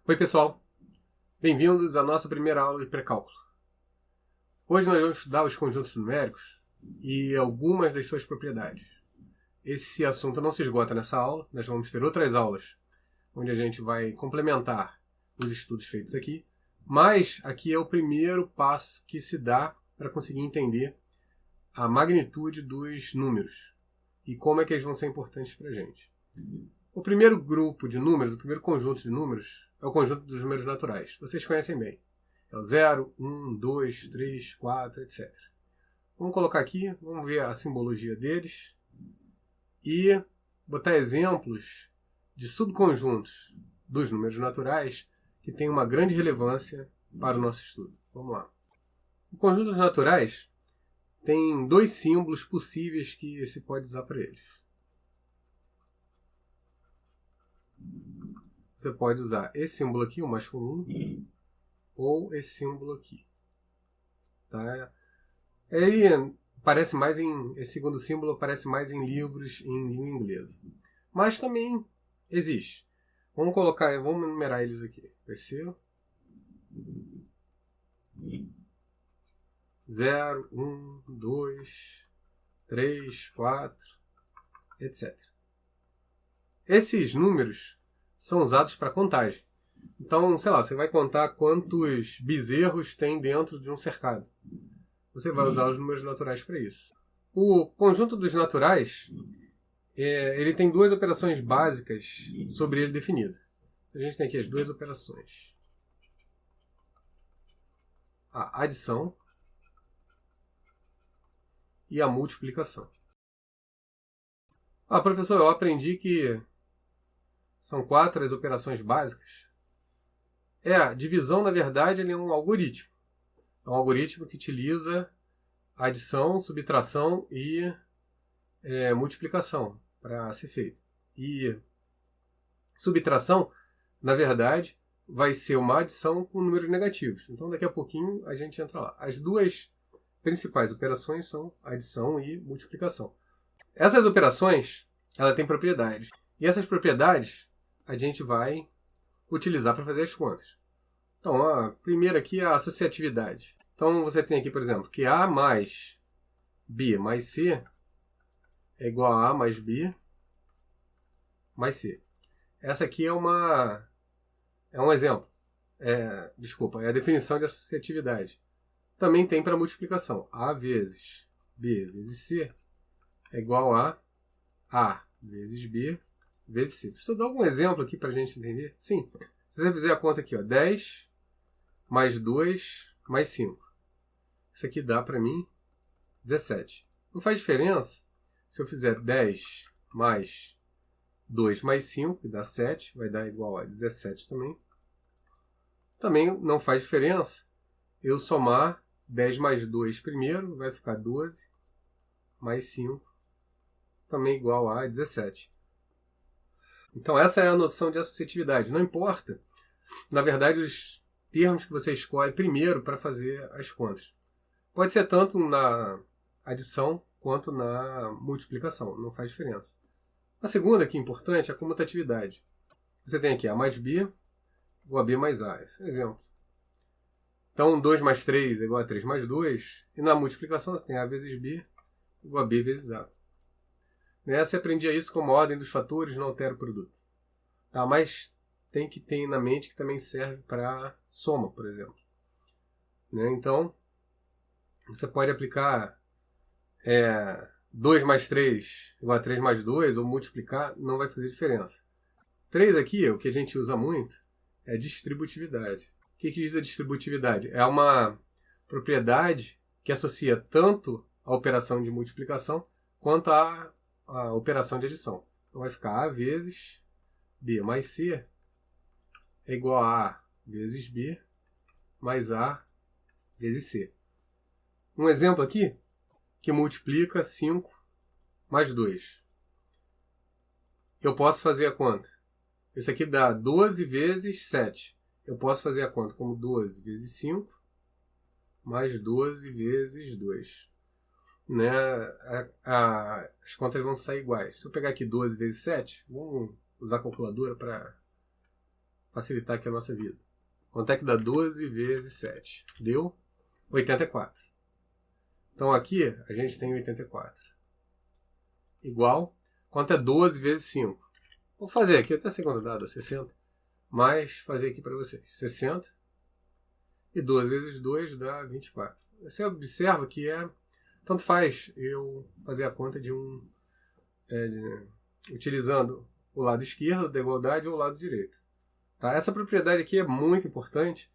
Oi pessoal, bem-vindos à nossa primeira aula de pré-cálculo. Hoje nós vamos estudar os conjuntos numéricos e algumas das suas propriedades. Esse assunto não se esgota nessa aula, nós vamos ter outras aulas onde a gente vai complementar os estudos feitos aqui, mas aqui é o primeiro passo que se dá para conseguir entender a magnitude dos números e como é que eles vão ser importantes para a gente. O primeiro grupo de números, o primeiro conjunto de números, é o conjunto dos números naturais. Vocês conhecem bem. É o 0, 1, 2, 3, 4, etc. Vamos colocar aqui, vamos ver a simbologia deles e botar exemplos de subconjuntos dos números naturais que têm uma grande relevância para o nosso estudo. Vamos lá. O conjunto dos naturais tem dois símbolos possíveis que se pode usar para eles. Você pode usar esse símbolo aqui, o mais comum, ou esse símbolo aqui. Tá? Ele aparece mais esse segundo símbolo aparece mais em livros em língua inglesa. Mas também existe. Vamos numerar eles aqui. Vai ser 0, 1, 2, 3, 4, etc. Esses números são usados para contagem. Então, sei lá, você vai contar quantos bezerros tem dentro de um cercado. Você vai usar os números naturais para isso. O conjunto dos naturais, ele tem duas operações básicas sobre ele definidas. A gente tem aqui as duas operações. A adição e a multiplicação. Professor, eu aprendi que são 4 as operações básicas. A divisão, na verdade, ele é um algoritmo. É um algoritmo que utiliza adição, subtração e multiplicação para ser feito. E subtração, na verdade, vai ser uma adição com números negativos. Então, daqui a pouquinho, a gente entra lá. As duas principais operações são adição e multiplicação. Essas operações, ela tem propriedades. E essas propriedades a gente vai utilizar para fazer as contas. Então, a primeira aqui é a associatividade. Então, você tem aqui, por exemplo, que A mais B mais C é igual a A mais B mais C. Essa aqui é um exemplo. É a definição de associatividade. Também tem para multiplicação. A vezes B vezes C é igual a A vezes B vezes C. Deixa eu dar algum exemplo aqui para a gente entender. Sim, se você fizer a conta aqui, 10 mais 2 mais 5. Isso aqui dá para mim 17. Não faz diferença se eu fizer 10 mais 2 mais 5, que dá 7, vai dar igual a 17 também. Também não faz diferença eu somar 10 mais 2 primeiro, vai ficar 12, mais 5, também igual a 17. Então essa é a noção de associatividade. Não importa, na verdade, os termos que você escolhe primeiro para fazer as contas. Pode ser tanto na adição quanto na multiplicação, não faz diferença. A segunda, que é importante, é a comutatividade. Você tem aqui A mais B igual a B mais A. Esse é um exemplo. Então, 2 mais 3 é igual a 3 mais 2. E na multiplicação você tem A vezes B igual a B vezes A. Você aprendia isso como a ordem dos fatores não altera o produto. Tá? Mas tem que ter na mente que também serve para soma, por exemplo. Então, você pode aplicar 2 mais 3 igual a 3 mais 2, ou multiplicar, não vai fazer diferença. 3 aqui, o que a gente usa muito, é distributividade. O que diz a distributividade? É uma propriedade que associa tanto a operação de multiplicação quanto a operação de adição. Então vai ficar A vezes B mais C é igual a A vezes B mais A vezes C. Um exemplo aqui que multiplica 5 mais 2. Eu posso fazer a conta. Isso aqui dá 12 vezes 7. Eu posso fazer a conta como 12 vezes 5 mais 12 vezes 2. As contas vão sair iguais. Se eu pegar aqui 12 vezes 7, vamos usar a calculadora para facilitar aqui a nossa vida. Quanto é que dá 12 vezes 7? Deu 84. Então aqui a gente tem 84. Igual, quanto é 12 vezes 5? Vou fazer aqui, até sei quanto dá 60. Mas fazer aqui para vocês. 60. E 12 vezes 2 dá 24. Você observa que tanto faz eu fazer a conta utilizando o lado esquerdo da igualdade ou o lado direito. Tá? Essa propriedade aqui é muito importante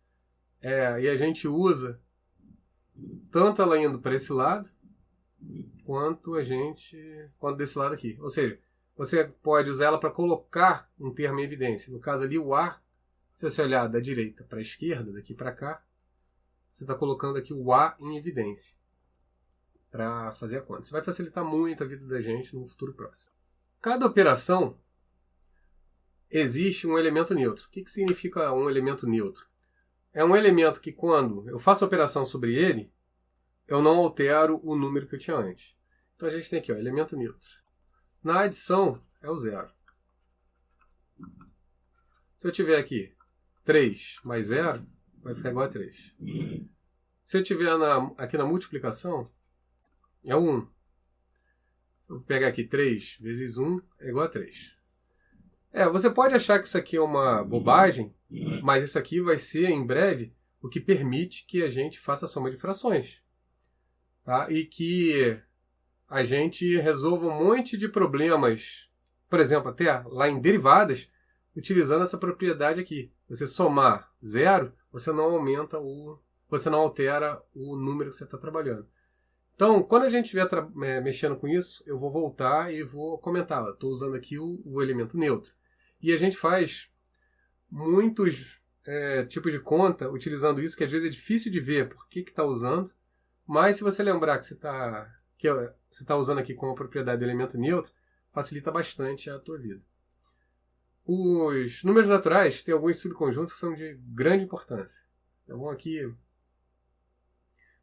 e a gente usa tanto ela indo para esse lado quanto desse lado aqui. Ou seja, você pode usar ela para colocar um termo em evidência. No caso ali, o A, se você olhar da direita para a esquerda, daqui para cá, você está colocando aqui o A em evidência para fazer a conta. Isso vai facilitar muito a vida da gente no futuro próximo. Cada operação existe um elemento neutro. O que significa um elemento neutro? É um elemento que quando eu faço a operação sobre ele, eu não altero o número que eu tinha antes. Então a gente tem aqui, elemento neutro. Na adição é o zero. Se eu tiver aqui 3 mais 0, vai ficar igual a 3. Se eu tiver aqui na multiplicação, é o 1. Se eu pegar aqui 3 vezes 1 é igual a 3. Você pode achar que isso aqui é uma bobagem, mas isso aqui vai ser, em breve, o que permite que a gente faça a soma de frações. Tá? E que a gente resolva um monte de problemas, por exemplo, até lá em derivadas, utilizando essa propriedade aqui. Você somar 0, você não altera o número que você está trabalhando. Então, quando a gente estiver mexendo com isso, eu vou voltar e vou comentar. Estou usando aqui o elemento neutro. E a gente faz muitos tipos de conta utilizando isso, que às vezes é difícil de ver por que está usando. Mas se você lembrar que você está usando aqui como a propriedade do elemento neutro, facilita bastante a tua vida. Os números naturais têm alguns subconjuntos que são de grande importância. Então vamos aqui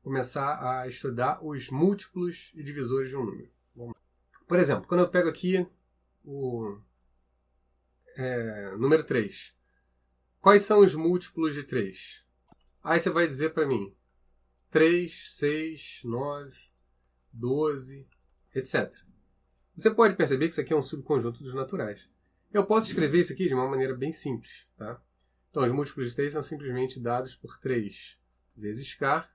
começar a estudar os múltiplos e divisores de um número. Por exemplo, quando eu pego aqui o número 3, quais são os múltiplos de 3? Aí você vai dizer para mim 3, 6, 9, 12, etc. Você pode perceber que isso aqui é um subconjunto dos naturais. Eu posso escrever isso aqui de uma maneira bem simples. Tá? Então, os múltiplos de 3 são simplesmente dados por 3 vezes k,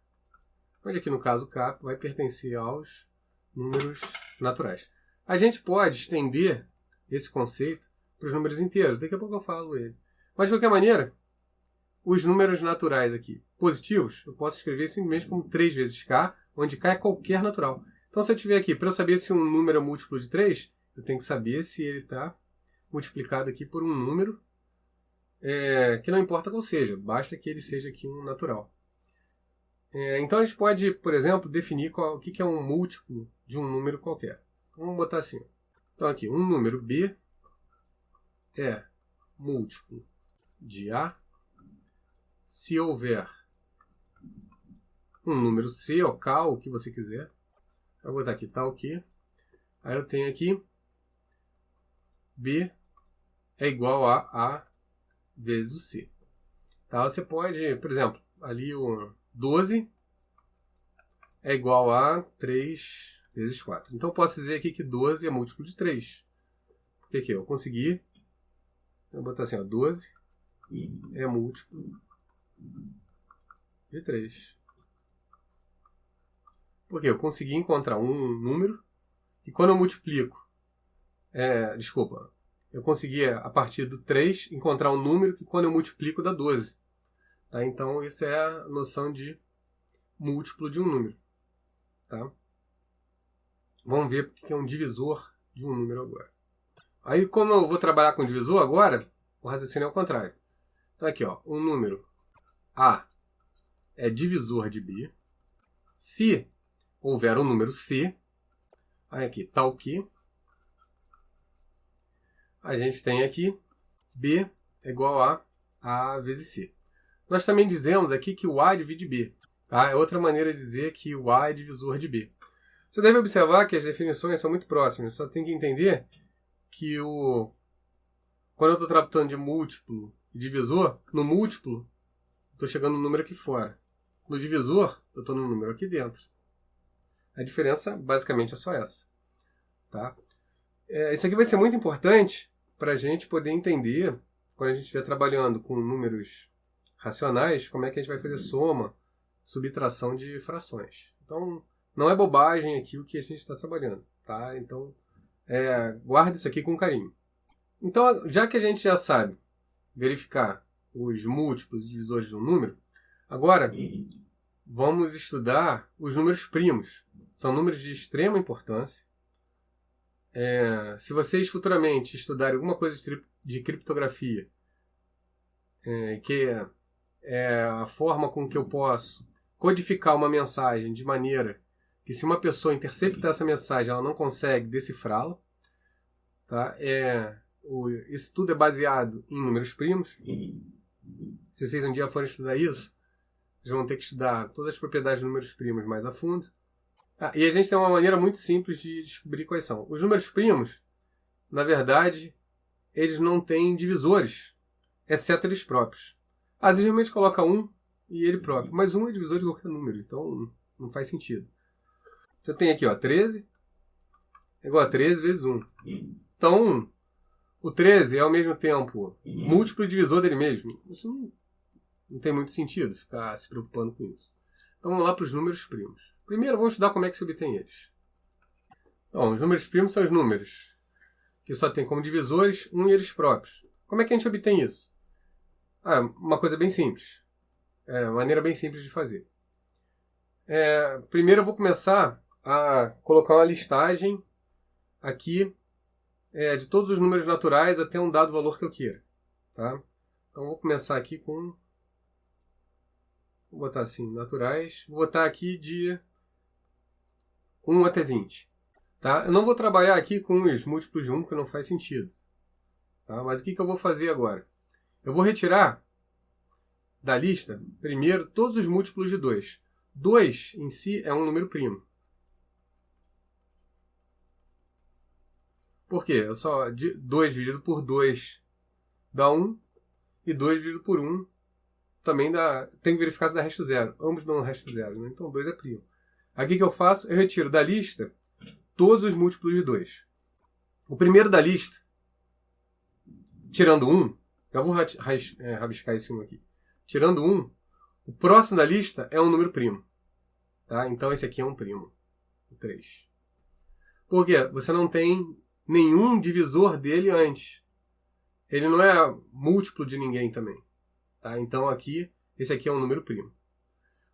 onde aqui no caso k vai pertencer aos números naturais. A gente pode estender esse conceito para os números inteiros. Daqui a pouco eu falo ele. Mas, de qualquer maneira, os números naturais aqui positivos, eu posso escrever simplesmente como 3 vezes k, onde k é qualquer natural. Então, se eu tiver aqui, para eu saber se um número é múltiplo de 3, eu tenho que saber se ele está multiplicado aqui por um número que não importa qual seja, basta que ele seja aqui um natural. Então, a gente pode, por exemplo, definir o que é um múltiplo de um número qualquer. Então, vamos botar assim. Então, aqui, um número b é múltiplo de a se houver um número c ou k, ou o que você quiser. Eu vou botar aqui tal que. Aí eu tenho aqui b é igual a a vezes o c. Tá? Você pode, por exemplo, ali o 12 é igual a 3 vezes 4. Então eu posso dizer aqui que 12 é múltiplo de 3. Porque aqui eu consegui, vou botar assim, 12 é múltiplo de 3. Porque eu consegui encontrar um número e quando eu multiplico, eu consegui a partir do 3 encontrar um número que quando eu multiplico dá 12. Tá? Então isso é a noção de múltiplo de um número. Tá? Vamos ver o que é um divisor de um número agora. Aí como eu vou trabalhar com divisor agora, o raciocínio é o contrário. Então aqui, um número A é divisor de B. Se houver um número C, aí aqui, tal que, a gente tem aqui B é igual a A vezes C. Nós também dizemos aqui que o A divide B. Tá? É outra maneira de dizer que o A é divisor de B. Você deve observar que as definições são muito próximas. Só tem que entender que quando eu estou tratando de múltiplo e divisor, no múltiplo, eu estou chegando no número aqui fora. No divisor, eu estou no número aqui dentro. A diferença, basicamente, é só essa. Tá? Isso aqui vai ser muito importante para a gente poder entender, quando a gente estiver trabalhando com números racionais, como é que a gente vai fazer soma, subtração de frações. Então, não é bobagem aqui o que a gente está trabalhando. Tá? Então, guarde isso aqui com carinho. Então, já que a gente já sabe verificar os múltiplos e divisores de um número, agora vamos estudar os números primos. São números de extrema importância. Se vocês futuramente estudarem alguma coisa de criptografia, que é a forma com que eu posso codificar uma mensagem de maneira que, se uma pessoa interceptar essa mensagem, ela não consegue decifrá-la. Tá? Isso tudo é baseado em números primos. Se vocês um dia forem estudar isso, vocês vão ter que estudar todas as propriedades de números primos mais a fundo. E a gente tem uma maneira muito simples de descobrir quais são. Os números primos, na verdade, eles não têm divisores, exceto eles próprios. Às vezes, realmente coloca 1 e ele próprio, mas 1 é divisor de qualquer número, então não faz sentido. Você tem aqui, 13 é igual a 13 vezes 1. Então, o 13 é ao mesmo tempo múltiplo e divisor dele mesmo. Isso não tem muito sentido ficar se preocupando com isso. Então vamos lá para os números primos. Primeiro vamos estudar como é que se obtém eles. Então, os números primos são os números que só tem como divisores 1 e eles próprios. Como é que a gente obtém isso? Uma coisa bem simples. Uma maneira bem simples de fazer. Primeiro eu vou começar a colocar uma listagem aqui de todos os números naturais até um dado valor que eu queira. Tá? Então vou começar aqui com... Vou botar assim, naturais. Vou botar aqui de 1 até 20. Tá? Eu não vou trabalhar aqui com os múltiplos de 1, porque não faz sentido. Tá? Mas o que eu vou fazer agora? Eu vou retirar da lista, primeiro, todos os múltiplos de 2. 2 em si é um número primo. Por quê? 2 dividido por 2 dá 1, e 2 dividido por 1 também dá... Tem que verificar se dá resto zero. Ambos dão resto zero, né? Então 2 é primo. Aqui o que eu faço? Eu retiro da lista todos os múltiplos de 2. O primeiro da lista, tirando 1, já vou rabiscar esse 1 aqui. Tirando 1, o próximo da lista é um número primo. Tá? Então esse aqui é um primo. O 3. Por quê? Você não tem nenhum divisor dele antes. Ele não é múltiplo de ninguém também. Tá? Então aqui, esse aqui é um número primo.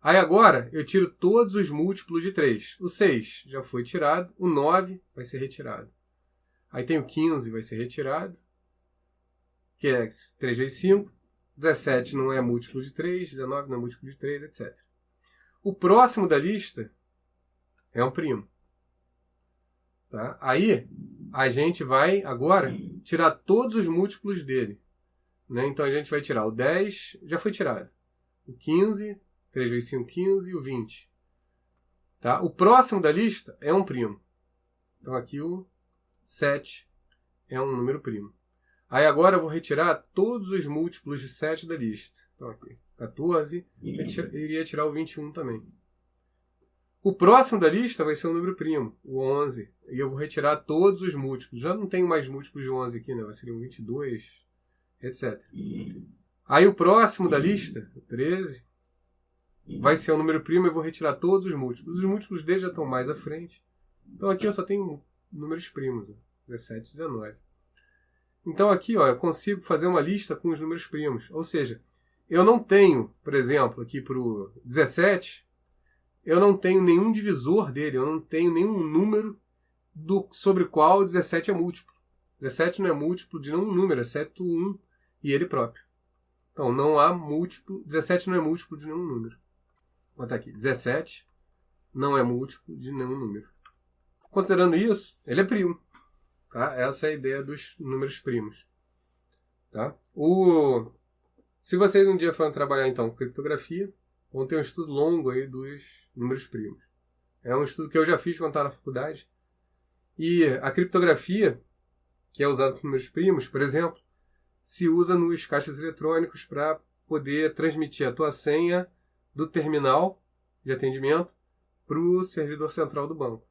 Aí agora eu tiro todos os múltiplos de 3. O 6 já foi tirado. O 9 vai ser retirado. Aí tem o 15, vai ser retirado. Que é 3 vezes 5. 17 não é múltiplo de 3. 19 não é múltiplo de 3, etc. O próximo da lista é um primo. Tá? Aí a gente vai agora tirar todos os múltiplos dele. Né? Então a gente vai tirar o 10, já foi tirado. O 15, 3 vezes 5, 15 e o 20. Tá? O próximo da lista é um primo. Então aqui o 7 é um número primo. Aí agora eu vou retirar todos os múltiplos de 7 da lista. Então aqui, 14, eu iria tirar o 21 também. O próximo da lista vai ser um número primo, o 11. E eu vou retirar todos os múltiplos. Já não tenho mais múltiplos de 11 aqui, né? Vai ser um 22, etc. Aí o próximo da lista, o 13, vai ser um número primo e eu vou retirar todos os múltiplos. Os múltiplos dele já estão mais à frente. Então aqui eu só tenho números primos, 17 e 19. Então aqui eu consigo fazer uma lista com os números primos. Ou seja, eu não tenho, por exemplo, aqui para o 17, eu não tenho nenhum divisor dele, eu não tenho nenhum número sobre o qual o 17 é múltiplo. 17 não é múltiplo de nenhum número, exceto 1 e ele próprio. Então não há múltiplo, 17 não é múltiplo de nenhum número. Vou botar aqui, 17 não é múltiplo de nenhum número. Considerando isso, ele é primo. Tá? Essa é a ideia dos números primos. Tá? Se vocês um dia forem trabalhar então com criptografia, vão ter um estudo longo aí dos números primos. É um estudo que eu já fiz quando estava na faculdade. E a criptografia, que é usada com números primos, por exemplo, se usa nos caixas eletrônicos para poder transmitir a tua senha do terminal de atendimento para o servidor central do banco.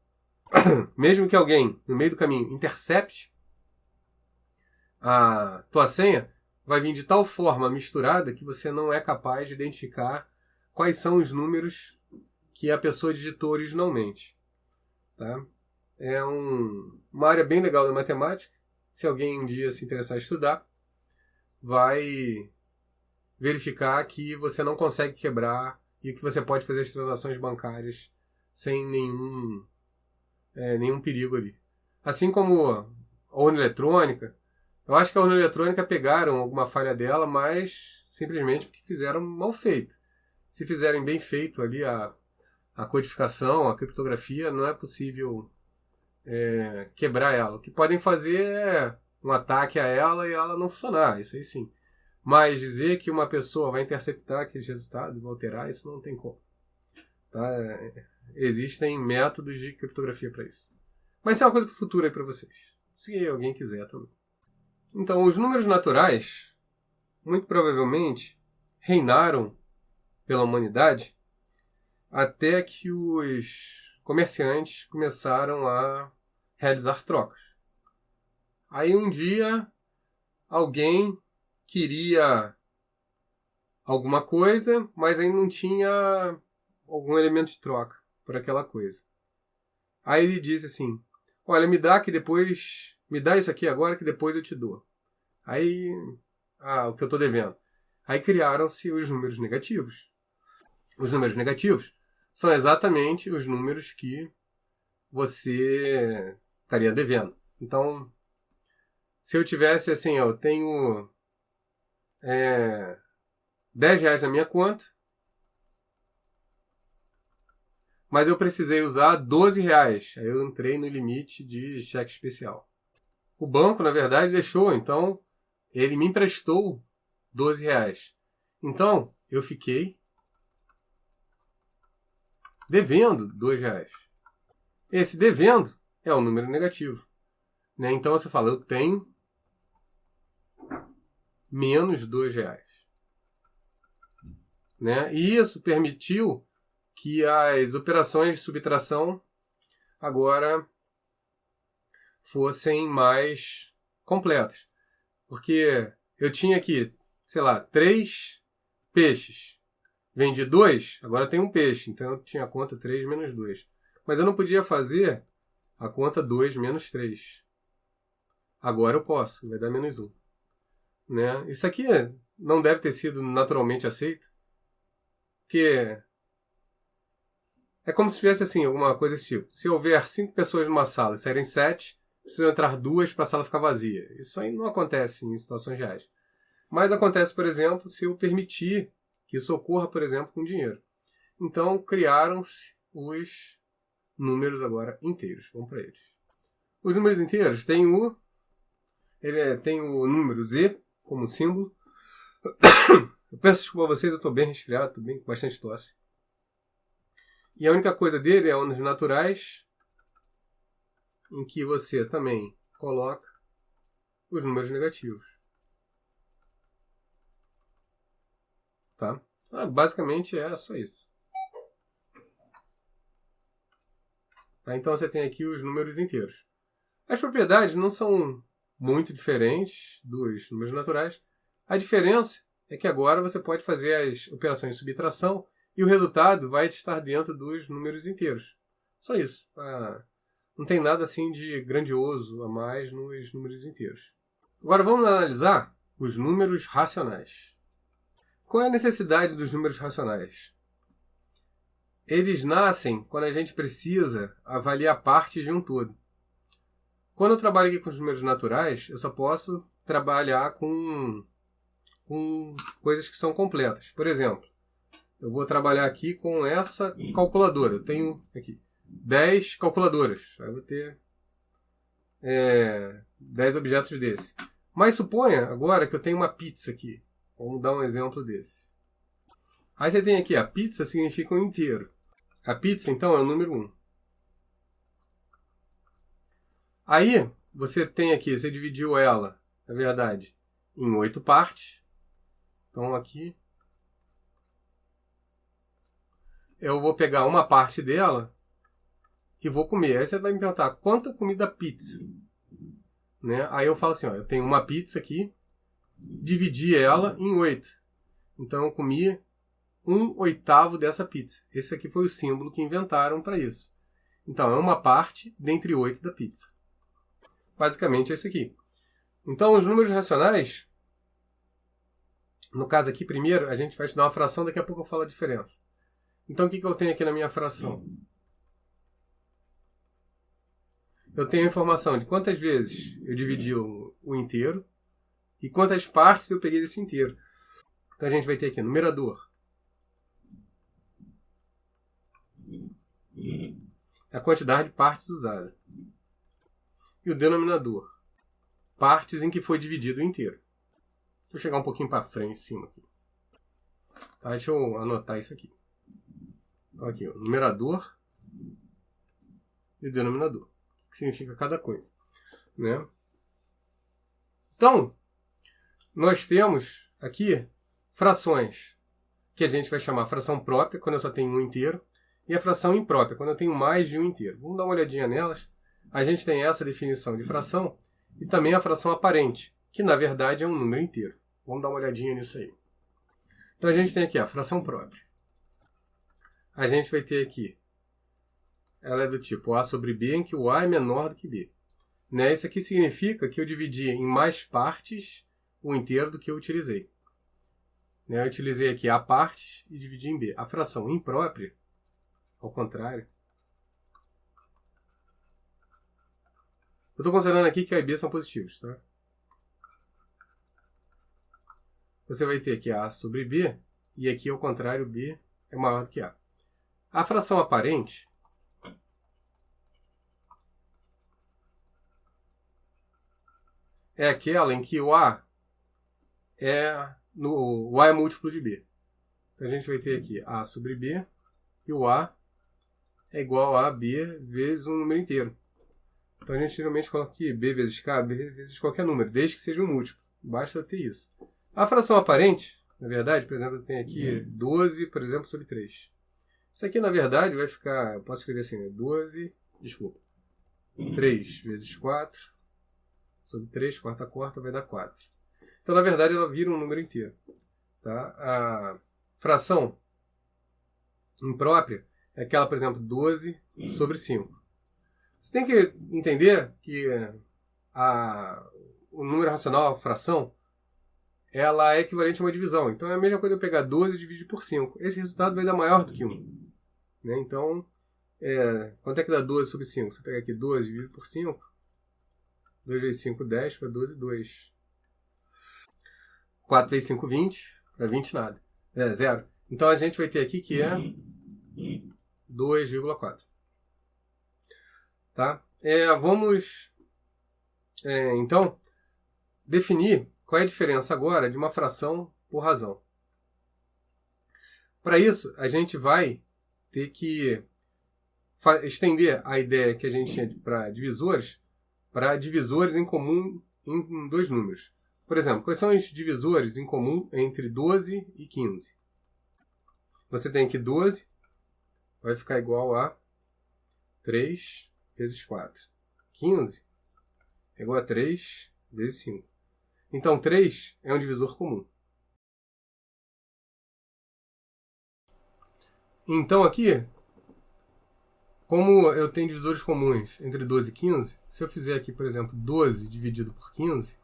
Mesmo que alguém, no meio do caminho, intercepte a tua senha, vai vir de tal forma misturada que você não é capaz de identificar quais são os números que a pessoa digitou originalmente. Tá? É uma área bem legal da matemática. Se alguém um dia se interessar em estudar, vai verificar que você não consegue quebrar e que você pode fazer as transações bancárias sem nenhum perigo ali. Assim como a urna eletrônica, eu acho que a urna eletrônica pegaram alguma falha dela, mas simplesmente porque fizeram mal feito. Se fizerem bem feito ali a codificação, a criptografia, não é possível quebrar ela. O que podem fazer é um ataque a ela e ela não funcionar, isso aí sim. Mas dizer que uma pessoa vai interceptar aqueles resultados e vai alterar, isso não tem como. Tá? Existem métodos de criptografia para isso. Mas isso é uma coisa para o futuro aí para vocês. Se alguém quiser também. Então, os números naturais, muito provavelmente, reinaram pela humanidade até que os comerciantes começaram a realizar trocas. Aí um dia, alguém queria alguma coisa, mas aí não tinha algum elemento de troca por aquela coisa. Aí ele disse assim, olha, me dá isso aqui agora que depois eu te dou. Aí, o que eu estou devendo. Aí criaram-se os números negativos. Os números negativos são exatamente os números que você estaria devendo. Então, se eu tivesse assim, eu tenho R$10 na minha conta, mas eu precisei usar R$12. Aí eu entrei no limite de cheque especial. O banco, na verdade, deixou, então ele me emprestou R$12. Então, eu fiquei devendo R$2. Esse devendo é um número negativo. Né? Então você fala, eu tenho menos R$2. Né? E isso permitiu que as operações de subtração agora fossem mais completas. Porque eu tinha aqui, 3 peixes. Vendi 2, agora eu tenho um peixe. Então eu tinha a conta 3 menos 2. Mas eu não podia fazer a conta 2 menos 3. Agora eu posso, vai dar menos 1. Né? Isso aqui não deve ter sido naturalmente aceito. Porque é como se tivesse assim, alguma coisa desse tipo. Se houver 5 pessoas numa sala e saírem 7, precisam entrar 2 para a sala ficar vazia. Isso aí não acontece em situações reais. Mas acontece, por exemplo, se eu permitir que isso ocorra, por exemplo, com dinheiro. Então, criaram-se os números agora inteiros. Vamos para eles. Os números inteiros têm o número Z como símbolo. Eu peço desculpa a vocês, eu estou bem resfriado, estou bem com bastante tosse. E a única coisa dele é ondas naturais, em que você também coloca os números negativos. Tá? Basicamente é só isso. Tá? Então você tem aqui os números inteiros. As propriedades não são muito diferentes dos números naturais. A diferença é que agora você pode fazer as operações de subtração e o resultado vai estar dentro dos números inteiros. Só isso. Não tem nada assim de grandioso a mais nos números inteiros. Agora vamos analisar os números racionais. Qual é a necessidade dos números racionais? Eles nascem quando a gente precisa avaliar partes de um todo. Quando eu trabalho aqui com os números naturais, eu só posso trabalhar com coisas que são completas. Por exemplo, eu vou trabalhar aqui com essa calculadora. Eu tenho aqui 10 calculadoras. Aí eu vou ter 10 objetos desse. Mas suponha agora que eu tenho uma pizza aqui. Vamos dar um exemplo desse. Aí você tem aqui, a pizza significa um inteiro. A pizza, então, é o número 1. Aí, você tem aqui, você dividiu ela, na verdade, em 8 partes. Então aqui eu vou pegar uma parte dela e vou comer. Aí você vai me perguntar, quanto eu comi da pizza? Né? Aí eu falo assim, ó, eu tenho uma pizza aqui, dividi ela em 8. Então eu comi 1/8 dessa pizza. Esse aqui foi o símbolo que inventaram para isso. Então é uma parte dentre 8 da pizza. Basicamente é isso aqui. Então os números racionais, no caso aqui primeiro, a gente vai estudar uma fração, daqui a pouco eu falo a diferença. Então o que eu tenho aqui na minha fração? Eu tenho a informação de quantas vezes eu dividi o inteiro e quantas partes eu peguei desse inteiro. Então a gente vai ter aqui numerador. A quantidade de partes usadas. E o denominador. Partes em que foi dividido o inteiro. Vou chegar um pouquinho para frente, em cima aqui. Tá, deixa eu anotar isso aqui. Então aqui, o numerador e o denominador. O que significa cada coisa. Né? Então, nós temos aqui frações, que a gente vai chamar fração própria, quando eu só tenho um inteiro, e a fração imprópria, quando eu tenho mais de um inteiro. Vamos dar uma olhadinha nelas. A gente tem essa definição de fração e também a fração aparente, que na verdade é um número inteiro. Vamos dar uma olhadinha nisso aí. Então a gente tem aqui a fração própria. A gente vai ter aqui, ela é do tipo A sobre B, em que o A é menor do que B. Né? Isso aqui significa que eu dividi em mais partes o inteiro do que eu utilizei. Né? Eu utilizei aqui A partes e dividi em B. A fração imprópria, ao contrário, eu estou considerando aqui que A e B são positivos. Tá? Você vai ter aqui A sobre B, e aqui ao contrário, B é maior do que A. A fração aparente é aquela em que o A é múltiplo de B. Então a gente vai ter aqui A sobre B, e o A é igual a B vezes um número inteiro. Então a gente geralmente coloca aqui B vezes K, B vezes qualquer número, desde que seja um múltiplo. Basta ter isso. A fração aparente, na verdade, por exemplo, eu tenho aqui 12, por exemplo, sobre 3. Isso aqui, na verdade, vai ficar... Eu posso escrever assim, né? 3 vezes 4 sobre 3, quarta, vai dar 4. Então, na verdade, ela vira um número inteiro. Tá? A fração imprópria é aquela, por exemplo, 12 sobre 5. Você tem que entender que o número racional, a fração, ela é equivalente a uma divisão. Então é a mesma coisa eu pegar 12 e dividir por 5. Esse resultado vai dar maior do que 1. Né? Então, quanto é que dá 12 sobre 5? Você pega aqui 12 e divide por 5. 2 vezes 5, 10, para 12, 2. 4 vezes 5, 20. Para 20, nada. 0. Então a gente vai ter aqui que é 2,4. Tá? Vamos, então, definir qual é a diferença agora de uma fração por razão. Para isso, a gente vai ter que estender a ideia que a gente tinha para divisores em comum em dois números. Por exemplo, quais são os divisores em comum entre 12 e 15? Você tem que 12 vai ficar igual a 3 vezes 4. 15 é igual a 3 vezes 5. Então, 3 é um divisor comum. Então, aqui, como eu tenho divisores comuns entre 12 e 15, se eu fizer aqui, por exemplo, 12 dividido por 15,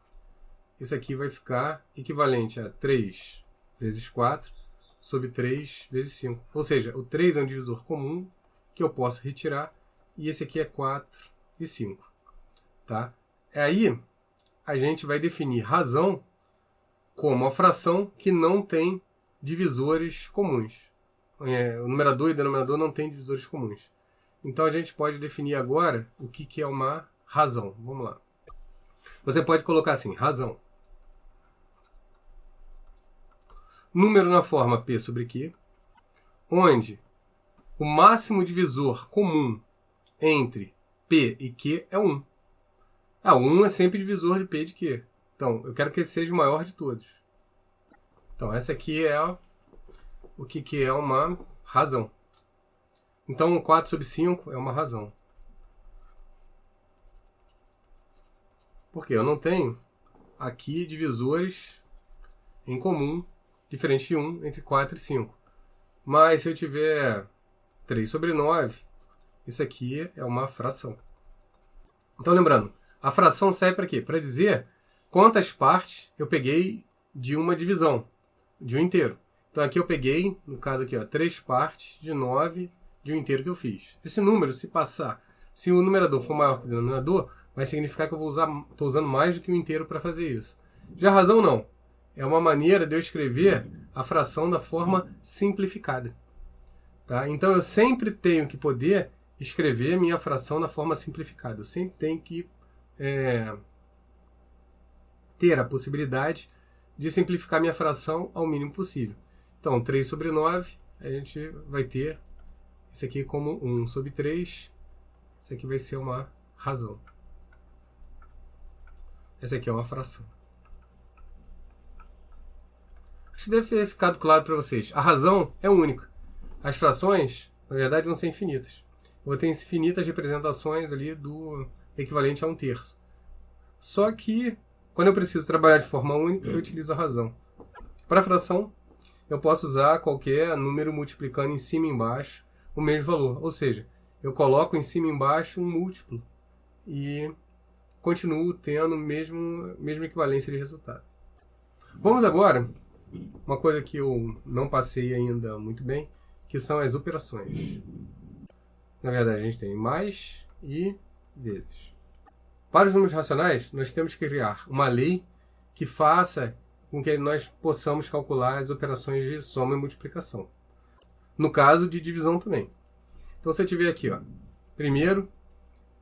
isso aqui vai ficar equivalente a 3 vezes 4 sobre 3 vezes 5. Ou seja, o 3 é um divisor comum que eu posso retirar, e esse aqui é 4 e 5. Tá? Aí, a gente vai definir razão como a fração que não tem divisores comuns. O numerador e o denominador não têm divisores comuns. Então, a gente pode definir agora o que é uma razão. Vamos lá. Você pode colocar assim, razão. Número na forma P sobre Q, onde o máximo divisor comum entre P e Q é 1. 1 é sempre divisor de P e de Q. Então, eu quero que esse seja o maior de todos. Então, essa aqui é o que é uma razão. Então, 4 sobre 5 é uma razão. Porque eu não tenho aqui divisores em comum, diferente de 1 entre 4 e 5. Mas se eu tiver 3 sobre 9, isso aqui é uma fração. Então, lembrando, a fração serve para quê? Para dizer quantas partes eu peguei de uma divisão, de um inteiro. Então, aqui eu peguei, no caso aqui, 3 partes de 9 de um inteiro que eu fiz. Esse número, se o numerador for maior que o denominador, vai significar que eu estou usando mais do que o inteiro para fazer isso. Já a razão não. É uma maneira de eu escrever a fração da forma simplificada. Tá? Então, eu sempre tenho que poder escrever minha fração na forma simplificada. Eu sempre tenho que ter a possibilidade de simplificar minha fração ao mínimo possível. Então, 3 sobre 9, a gente vai ter isso aqui como 1 sobre 3. Isso aqui vai ser uma razão. Essa aqui é uma fração. Acho que deve ter ficado claro para vocês. A razão é única. As frações, na verdade, vão ser infinitas. Eu vou ter infinitas representações ali do equivalente a 1/3. Só que, quando eu preciso trabalhar de forma única, eu utilizo a razão. Para fração, eu posso usar qualquer número multiplicando em cima e embaixo o mesmo valor. Ou seja, eu coloco em cima e embaixo um múltiplo e continuo tendo a mesma equivalência de resultado. Vamos agora, uma coisa que eu não passei ainda muito bem, que são as operações. Na verdade, a gente tem mais e vezes. Para os números racionais, nós temos que criar uma lei que faça com que nós possamos calcular as operações de soma e multiplicação. No caso de divisão também. Então, se eu tiver aqui, primeiro,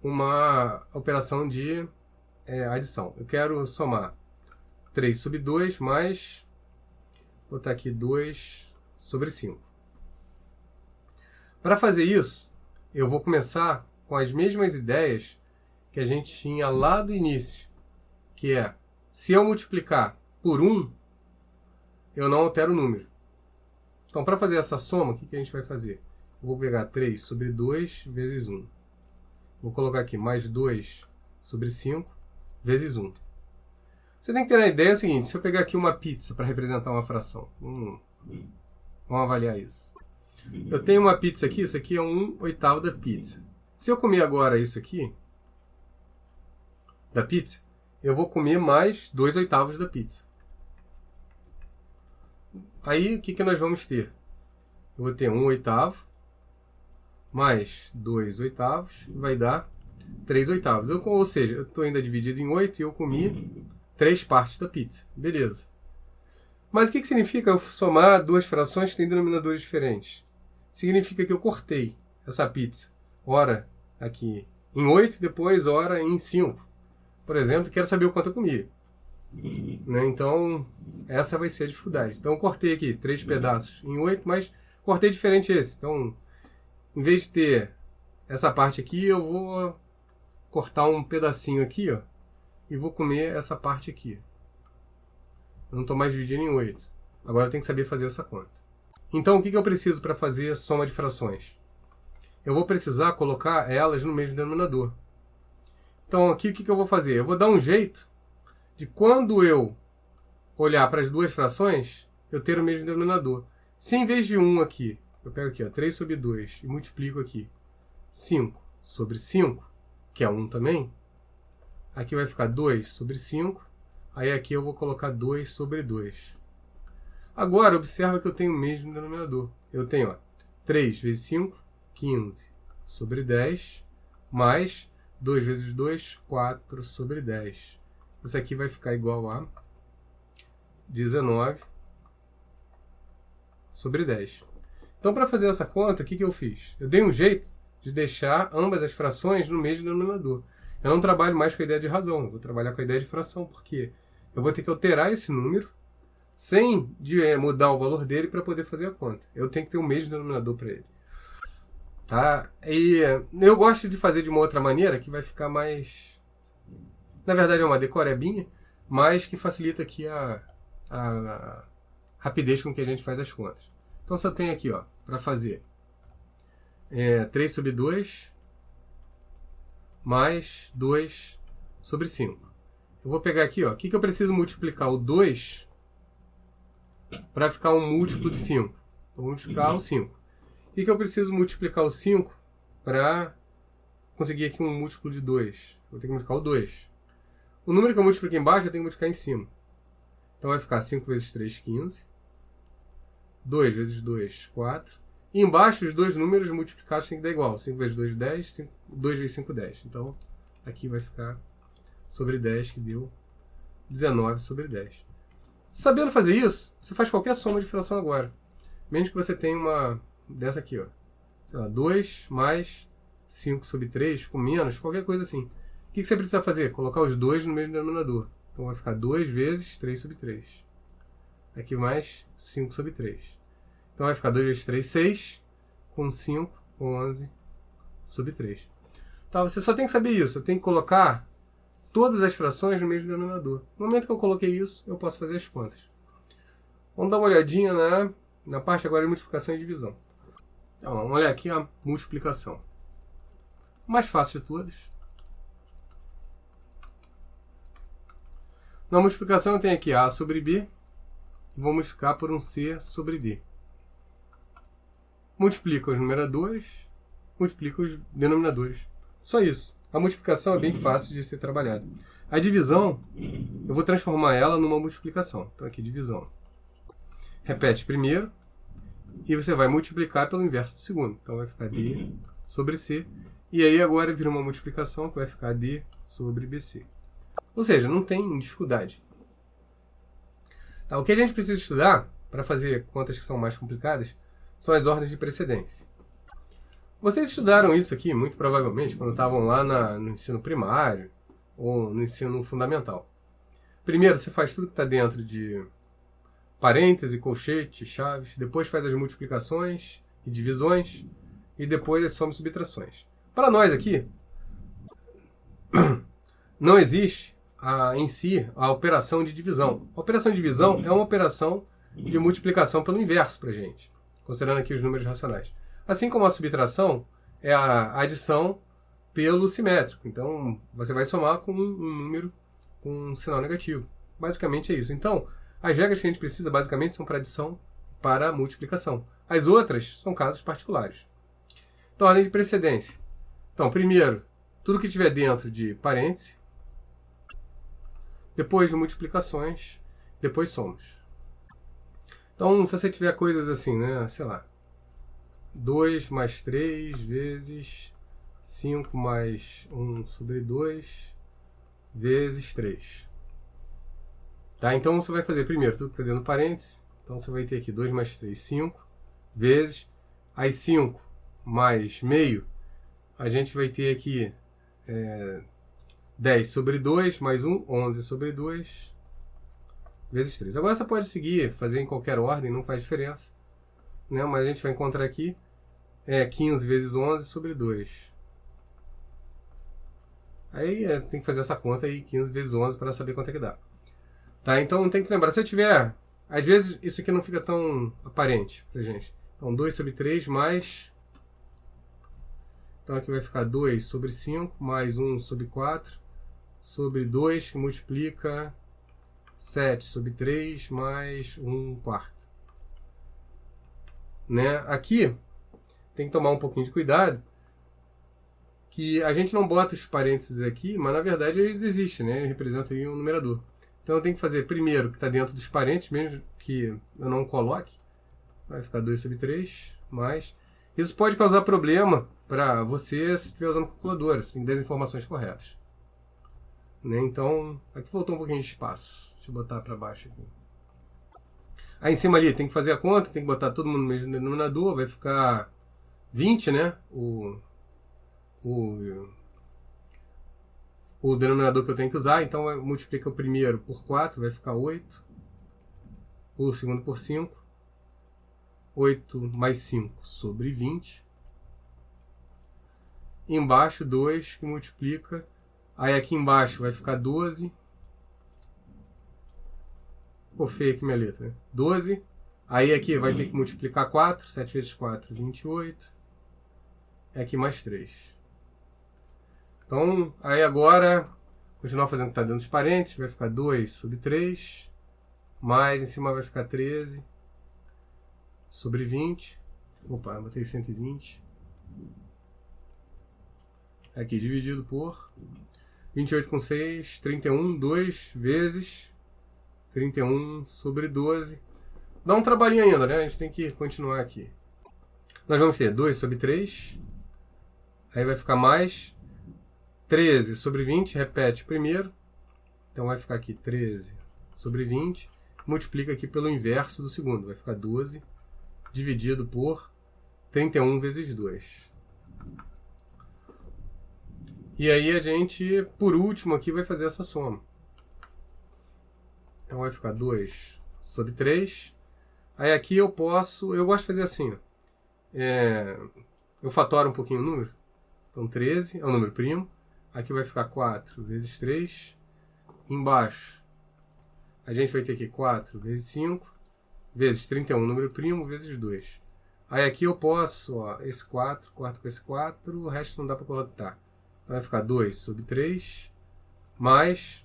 uma operação de adição. Eu quero somar 3 sobre 2 mais, vou botar aqui 2 sobre 5. Para fazer isso, eu vou começar com as mesmas ideias que a gente tinha lá do início, que é, se eu multiplicar por 1, eu não altero o número. Então, para fazer essa soma, o que a gente vai fazer? Eu vou pegar 3 sobre 2 vezes 1. Vou colocar aqui mais 2 sobre 5 vezes 1. Você tem que ter a ideia seguinte, se eu pegar aqui uma pizza para representar uma fração, vamos avaliar isso. Eu tenho uma pizza aqui, isso aqui é 1/8 da pizza. Se eu comer agora isso aqui, da pizza, eu vou comer mais 2/8 da pizza. Aí, o que nós vamos ter? Eu vou ter 1/8 mais 2/8, vai dar 3/8. Ou seja, eu estou ainda dividido em 8 e eu comi 3 partes da pizza. Beleza. Mas o que significa eu somar duas frações que têm denominadores diferentes? Significa que eu cortei essa pizza, ora aqui em 8, depois ora em 5. Por exemplo, quero saber o quanto eu comi. Né? Então, essa vai ser a dificuldade. Então, eu cortei aqui 3 pedaços em 8, mas cortei diferente esse. Então, em vez de ter essa parte aqui, eu vou cortar um pedacinho aqui, e vou comer essa parte aqui. Eu não estou mais dividindo em 8. Agora eu tenho que saber fazer essa conta. Então, o que eu preciso para fazer a soma de frações? Eu vou precisar colocar elas no mesmo denominador. Então, aqui o que eu vou fazer? Eu vou dar um jeito de quando eu olhar para as duas frações, eu ter o mesmo denominador. Se em vez de 1 aqui, eu pego aqui 3 sobre 2 e multiplico aqui 5 sobre 5, que é 1 também, aqui vai ficar 2 sobre 5, aí aqui eu vou colocar 2 sobre 2. Agora, observa que eu tenho o mesmo denominador. Eu tenho 3 vezes 5, 15 sobre 10, mais 2 vezes 2, 4 sobre 10. Isso aqui vai ficar igual a 19 sobre 10. Então, para fazer essa conta, o que eu fiz? Eu dei um jeito de deixar ambas as frações no mesmo denominador. Eu não trabalho mais com a ideia de razão, eu vou trabalhar com a ideia de fração, porque eu vou ter que alterar esse número sem mudar o valor dele para poder fazer a conta. Eu tenho que ter o mesmo denominador para ele. Tá? E eu gosto de fazer de uma outra maneira que vai ficar mais... Na verdade é uma decorebinha, mas que facilita aqui a rapidez com que a gente faz as contas. Então, só tenho aqui, para fazer 3 sobre 2 mais 2 sobre 5. Eu vou pegar aqui, o que eu preciso multiplicar o 2 para ficar um múltiplo de 5? Vou multiplicar o 5. O que eu preciso multiplicar o 5 para conseguir aqui um múltiplo de 2? Vou ter que multiplicar o 2. O número que eu multipliquei embaixo, eu tenho que multiplicar em cima. Então vai ficar 5 vezes 3, 15. 2 vezes 2, 4. E embaixo, os dois números multiplicados têm que dar igual. 5 vezes 2, 10. 2 vezes 5, 10. Então, aqui vai ficar sobre 10, que deu 19 sobre 10. Sabendo fazer isso, você faz qualquer soma de fração agora. Menos que você tenha uma dessa aqui, sei lá, 2 mais 5 sobre 3, com menos, qualquer coisa assim. O que você precisa fazer? Colocar os dois no mesmo denominador. Então vai ficar 2 vezes 3 sobre 3. Aqui mais 5 sobre 3. Então vai ficar 2 vezes 3, 6, com 5, 11 sobre 3. Tá, você só tem que saber isso. Eu tenho que colocar todas as frações no mesmo denominador. No momento que eu coloquei isso, eu posso fazer as contas. Vamos dar uma olhadinha na parte agora de multiplicação e divisão. Então, vamos olhar aqui a multiplicação. O mais fácil de todas. Na multiplicação eu tenho aqui A sobre B e vou multiplicar por um C sobre D. Multiplica os numeradores, multiplica os denominadores. Só isso. A multiplicação é bem fácil de ser trabalhada. A divisão, eu vou transformar ela numa multiplicação. Então aqui, divisão. Repete primeiro e você vai multiplicar pelo inverso do segundo. Então vai ficar D sobre C. E aí agora vira uma multiplicação que vai ficar D sobre BC. Ou seja, não tem dificuldade. Tá, o que a gente precisa estudar para fazer contas que são mais complicadas são as ordens de precedência. Vocês estudaram isso aqui, muito provavelmente, quando estavam lá no ensino primário ou no ensino fundamental. Primeiro, você faz tudo que está dentro de parênteses, colchete, chaves. Depois faz as multiplicações e divisões. E depois as somas e subtrações. Para nós aqui, não existe em si a operação de divisão. A operação de divisão é uma operação de multiplicação pelo inverso para a gente, considerando aqui os números racionais. Assim como a subtração é a adição pelo simétrico. Então, você vai somar com um número com um sinal negativo. Basicamente é isso. Então, as regras que a gente precisa, basicamente, são para adição e para multiplicação. As outras são casos particulares. Então, ordem de precedência. Então, primeiro, tudo que tiver dentro de parênteses, depois de multiplicações, depois somas. Então, se você tiver coisas assim, né, sei lá, 2 mais 3 vezes 5 mais 1 sobre 2 vezes 3. Tá? Então, você vai fazer primeiro tudo que está dentro do parênteses. Então, você vai ter aqui 2 mais 3, 5, vezes. Aí, 5 mais meio, a gente vai ter aqui 10 sobre 2 mais 1, 11 sobre 2, vezes 3. Agora, você pode seguir, fazer em qualquer ordem, não faz diferença. Né? Mas a gente vai encontrar aqui 15 vezes 11 sobre 2. Aí tem que fazer essa conta aí, 15 vezes 11, para saber quanto é que dá. Tá? Então tem que lembrar, se eu tiver... Às vezes isso aqui não fica tão aparente pra gente. Então 2 sobre 3 mais... Então aqui vai ficar 2 sobre 5 mais 1 sobre 4 sobre 2, que multiplica 7 sobre 3 mais 1 quarto. Né? Aqui tem que tomar um pouquinho de cuidado, que a gente não bota os parênteses aqui, mas na verdade eles existem, né? Eles representam aí um numerador. Então eu tenho que fazer primeiro o que está dentro dos parênteses, mesmo que eu não coloque. Vai ficar 2 sobre 3 mais... Isso pode causar problema para você se estiver usando calculadora, se tem as informações corretas. Né? Então, aqui voltou um pouquinho de espaço. Deixa eu botar para baixo aqui. Aí em cima ali tem que fazer a conta, tem que botar todo mundo no mesmo denominador, vai ficar 20, né? O denominador que eu tenho que usar, então multiplica o primeiro por 4, vai ficar 8. O segundo por 5. 8 mais 5 sobre 20. Embaixo 2, que multiplica. Aí aqui embaixo vai ficar 12. Ficou feia aqui minha letra, né? 12. Aí aqui vai ter que multiplicar 4. 7 vezes 4, 28. É aqui mais 3. Então, aí agora, continuar fazendo o que está dentro dos parênteses. Vai ficar 2 sobre 3. Mais em cima vai ficar 13 sobre 20. Opa, botei 120. Aqui, dividido por 28 com 6, 31, 2 vezes 31 sobre 12. Dá um trabalhinho ainda, né? A gente tem que continuar aqui. Nós vamos ter 2 sobre 3. Aí vai ficar mais 13 sobre 20. Repete primeiro. Então vai ficar aqui 13 sobre 20. Multiplica aqui pelo inverso do segundo. Vai ficar 12 dividido por 31 vezes 2. E aí a gente, por último aqui, vai fazer essa soma. Então vai ficar 2 sobre 3. Aí aqui eu gosto de fazer assim, ó. Eu fatoro um pouquinho o número. Então 13 é o número primo. Aqui vai ficar 4 vezes 3. Embaixo a gente vai ter aqui 4 vezes 5 vezes 31, número primo, vezes 2. Aí aqui eu posso, ó, esse 4, corto com esse 4, o resto não dá para cortar. Então vai ficar 2 sobre 3, mais,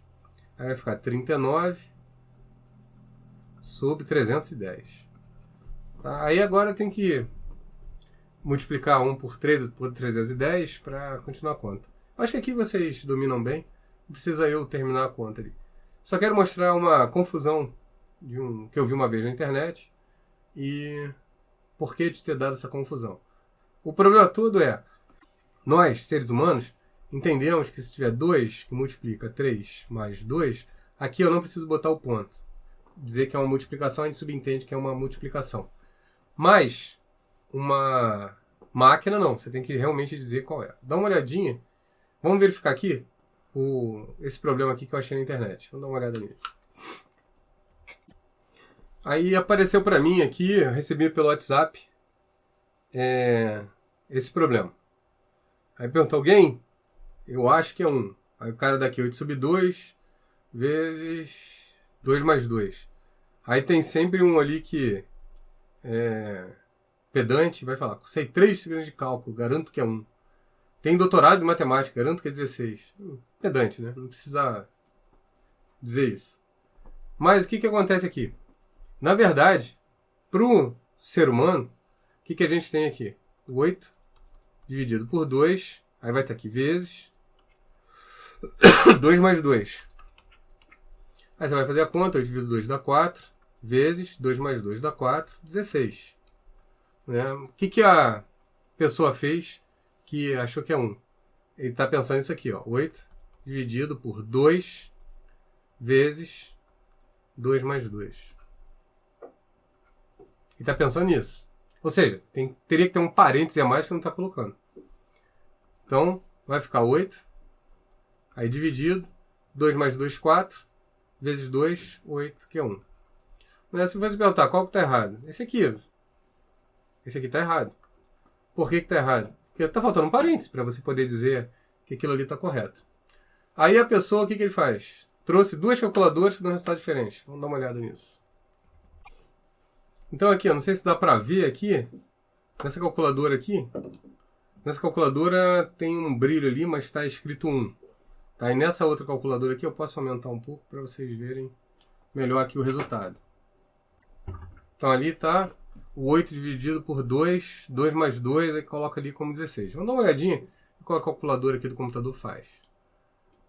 aí vai ficar 39 sobre 310. Tá? Aí agora tem que multiplicar 1 por 3 por 310 para continuar a conta. Acho que aqui vocês dominam bem, não precisa eu terminar a conta ali. Só quero mostrar uma confusão que eu vi uma vez na internet e por que de ter dado essa confusão. O problema todo é, nós, seres humanos, entendemos que se tiver 2 que multiplica 3 mais 2, aqui eu não preciso botar o ponto. Dizer que é uma multiplicação, a gente subentende que é uma multiplicação. Mas uma máquina não, você tem que realmente dizer qual é. Dá uma olhadinha, vamos verificar aqui esse problema aqui que eu achei na internet. Vamos dar uma olhada nisso. Aí apareceu para mim aqui, eu recebi pelo WhatsApp, esse problema. Aí perguntou alguém, eu acho que é 1. Aí o cara daqui, 8 sobre 2 vezes 2 mais 2. Aí tem sempre um ali que pedante, vai falar, sei 3 disciplinas de cálculo, garanto que é 1. Tem doutorado em matemática, garanto que é 16. Pedante, né? Não precisa dizer isso. Mas o que acontece aqui? Na verdade, para o ser humano, o que a gente tem aqui? 8 dividido por 2, aí vai estar aqui vezes 2 mais 2. Aí você vai fazer a conta, 8 dividido 2 dá 4, vezes 2 mais 2 dá 4, 16. Né? O que a pessoa fez que achou que é 1? Ele está pensando nisso aqui, ó, 8 dividido por 2 vezes 2 mais 2. Ele está pensando nisso. Ou seja, teria que ter um parêntese a mais que não está colocando. Então, vai ficar 8. Aí dividido. 2 mais 2, 4. Vezes 2, 8, que é 1. Mas se você perguntar qual que está errado? Esse aqui. Esse aqui está errado. Por que está errado? Porque está faltando um parêntese para você poder dizer que aquilo ali está correto. Aí a pessoa, o que ele faz? Trouxe 2 calculadoras que dão resultados diferentes. Vamos dar uma olhada nisso. Então aqui, eu não sei se dá para ver aqui, nessa calculadora aqui, nessa calculadora tem um brilho ali, mas está escrito 1. Tá? E nessa outra calculadora aqui eu posso aumentar um pouco para vocês verem melhor aqui o resultado. Então ali está o 8 dividido por 2, 2 mais 2, aí coloca ali como 16. Vamos dar uma olhadinha em qual a calculadora aqui do computador faz.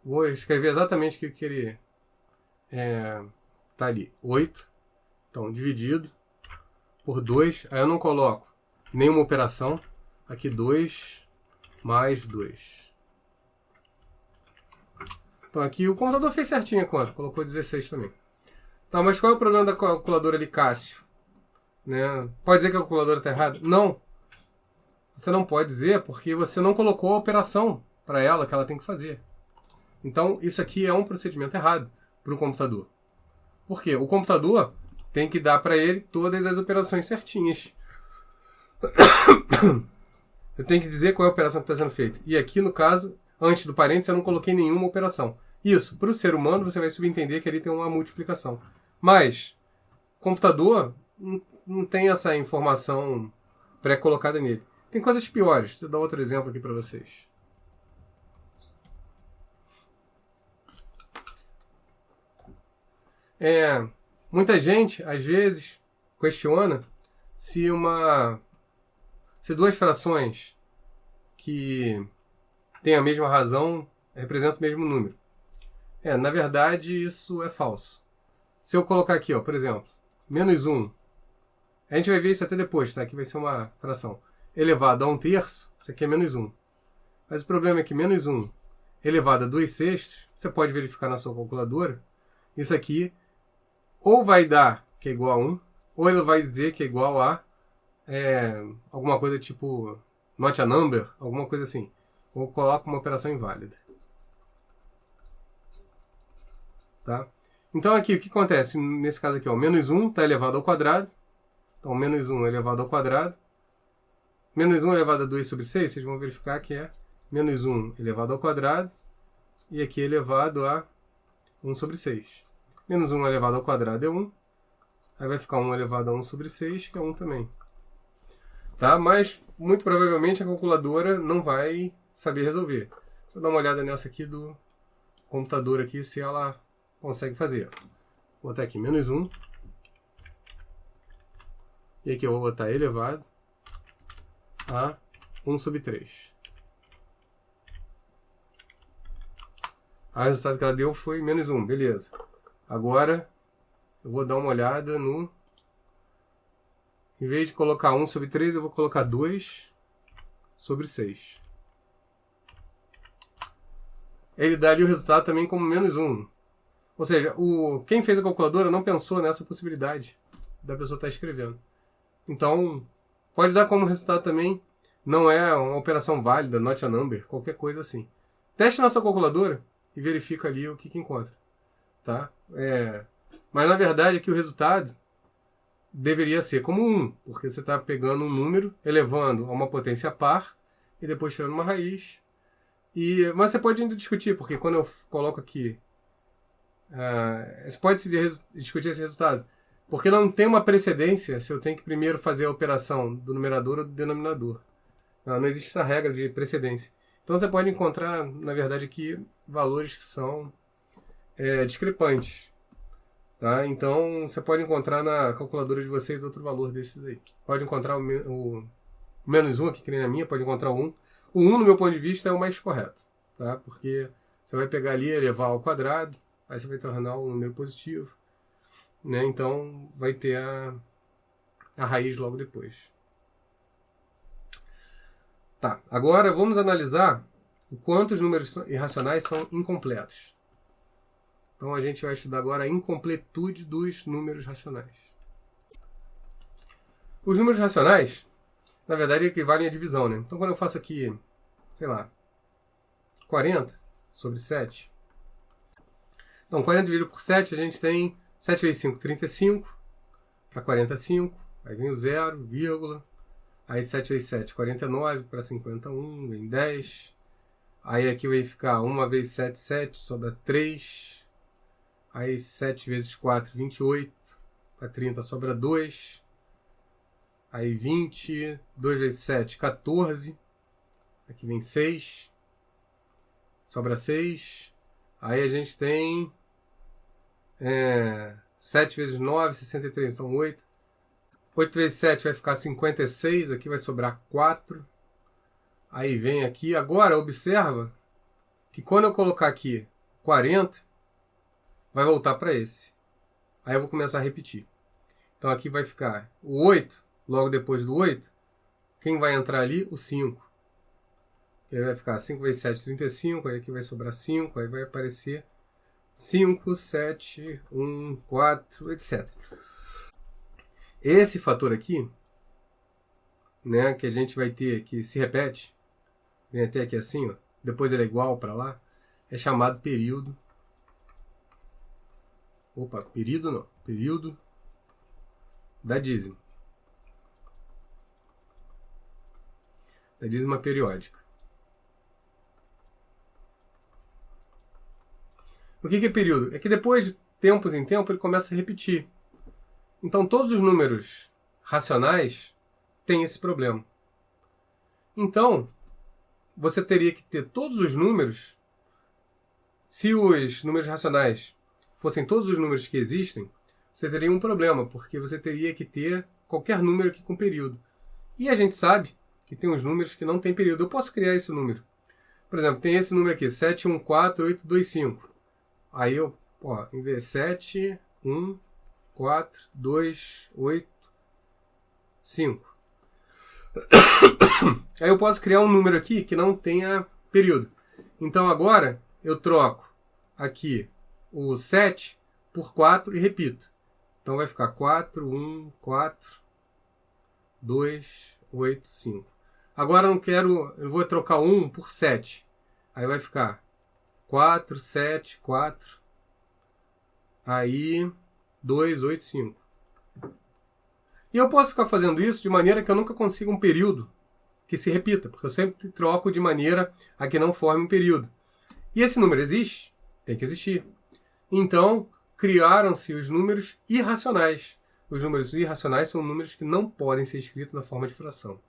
Vou escrever exatamente o que ele tá ali. 8, então dividido por 2, aí eu não coloco nenhuma operação. Aqui 2 mais 2. Então aqui o computador fez certinho a conta, colocou 16 também. Tá, mas qual é o problema da calculadora ali, Cássio? Né? Pode dizer que a calculadora está errada? Não. Você não pode dizer porque você não colocou a operação para ela que ela tem que fazer. Então isso aqui é um procedimento errado para o computador. Por quê? O computador tem que dar para ele todas as operações certinhas. Eu tenho que dizer qual é a operação que está sendo feita. E aqui, no caso, antes do parênteses, eu não coloquei nenhuma operação. Isso, para o ser humano, você vai subentender que ali tem uma multiplicação. Mas o computador não tem essa informação pré-colocada nele. Tem coisas piores. Deixa eu dar outro exemplo aqui para vocês. Muita gente, às vezes, questiona se duas frações que têm a mesma razão representam o mesmo número. Na verdade, isso é falso. Se eu colocar aqui, ó, por exemplo, menos 1, a gente vai ver isso até depois, tá? Aqui vai ser uma fração. Elevado a 1/3, isso aqui é menos 1. Mas o problema é que menos 1 elevado a 2/6, você pode verificar na sua calculadora, isso aqui ou vai dar que é igual a 1, ou ele vai dizer que é igual a alguma coisa tipo not a number, alguma coisa assim. Ou coloca uma operação inválida. Tá? Então aqui, o que acontece? Nesse caso aqui, ó, menos 1 está elevado ao quadrado. Então, menos 1 elevado ao quadrado. Menos 1 elevado a 2/6, vocês vão verificar que é menos 1 elevado ao quadrado. E aqui elevado a 1/6. Menos 1 elevado ao quadrado é 1. Aí vai ficar 1 elevado a 1/6, que é 1 também. Tá? Mas, muito provavelmente, a calculadora não vai saber resolver. Deixa eu dar uma olhada nessa aqui do computador aqui, se ela consegue fazer. Vou botar aqui menos 1. E aqui eu vou botar elevado a 1/3. Aí o resultado que ela deu foi menos 1, beleza. Agora eu vou dar uma olhada no... Em vez de colocar 1/3, eu vou colocar 2/6. Ele dá ali o resultado também como menos 1. Ou seja, quem fez a calculadora não pensou nessa possibilidade da pessoa estar escrevendo. Então, pode dar como resultado também, não é uma operação válida, not a number, qualquer coisa assim. Teste na sua calculadora e verifica ali o que encontra. Tá? Mas na verdade aqui o resultado deveria ser como 1, porque você está pegando um número, elevando a uma potência par e depois tirando uma raiz. Mas você pode ainda discutir, porque quando eu coloco aqui, você pode discutir esse resultado, porque não tem uma precedência se eu tenho que primeiro fazer a operação do numerador ou do denominador. Não existe essa regra de precedência. Então você pode encontrar, na verdade, aqui valores que são discrepantes. Tá? Então você pode encontrar na calculadora de vocês outro valor desses aí. Pode encontrar o menos 1 aqui, que nem na minha, pode encontrar o 1. O 1, no meu ponto de vista, é o mais correto. Tá? Porque você vai pegar ali, elevar ao quadrado, aí você vai tornar um número positivo. Né? Então vai ter a raiz logo depois. Tá, agora vamos analisar o quanto os números irracionais são incompletos. Então a gente vai estudar agora a incompletude dos números racionais. Os números racionais, na verdade, equivalem à divisão, né? Então quando eu faço aqui, sei lá, 40/7. Então 40 dividido por 7, a gente tem 7 vezes 5, 35. Para 45, aí vem o 0, vírgula. Aí 7 vezes 7, 49. Para 51, vem 10. Aí aqui vai ficar 1 vezes 7, 7, sobra 3. Aí 7 vezes 4, 28. Para 30 sobra 2. Aí 20. 2 vezes 7, 14. Aqui vem 6. Sobra 6. Aí a gente tem 7 vezes 9, 63. Então 8. 8 vezes 7 vai ficar 56. Aqui vai sobrar 4. Aí vem aqui. Agora observa que quando eu colocar aqui 40, vai voltar para esse. Aí eu vou começar a repetir. Então aqui vai ficar o 8, logo depois do 8, quem vai entrar ali? O 5. Aí vai ficar 5 vezes 7, 35, aí aqui vai sobrar 5, aí vai aparecer 5, 7, 1, 4, etc. Esse fator aqui, né, que a gente vai ter, que se repete, vem até aqui assim, ó, depois ele é igual para lá, é chamado período. Opa, período não. Período da dízima. Da dízima periódica. O que é período? É que depois tempos em tempo, ele começa a repetir. Então, todos os números racionais têm esse problema. Então, você teria que ter todos os números. Se os números racionais fossem todos os números que existem, você teria um problema, porque você teria que ter qualquer número aqui com período. E a gente sabe que tem uns números que não têm período. Eu posso criar esse número. Por exemplo, tem esse número aqui, 714,825. Aí eu, em vez de 7, 1, 4, 2, 8, 5. Aí eu posso criar um número aqui que não tenha período. Então agora eu troco aqui o 7 por 4 e repito. Então vai ficar 4, 1, 4, 2, 8, 5. Agora eu vou trocar 1 por 7. Aí vai ficar 4, 7, 4. Aí 2, 8, 5. E eu posso ficar fazendo isso de maneira que eu nunca consiga um período que se repita, porque eu sempre troco de maneira a que não forme um período. E esse número existe? Tem que existir. Então, criaram-se os números irracionais. Os números irracionais são números que não podem ser escritos na forma de fração.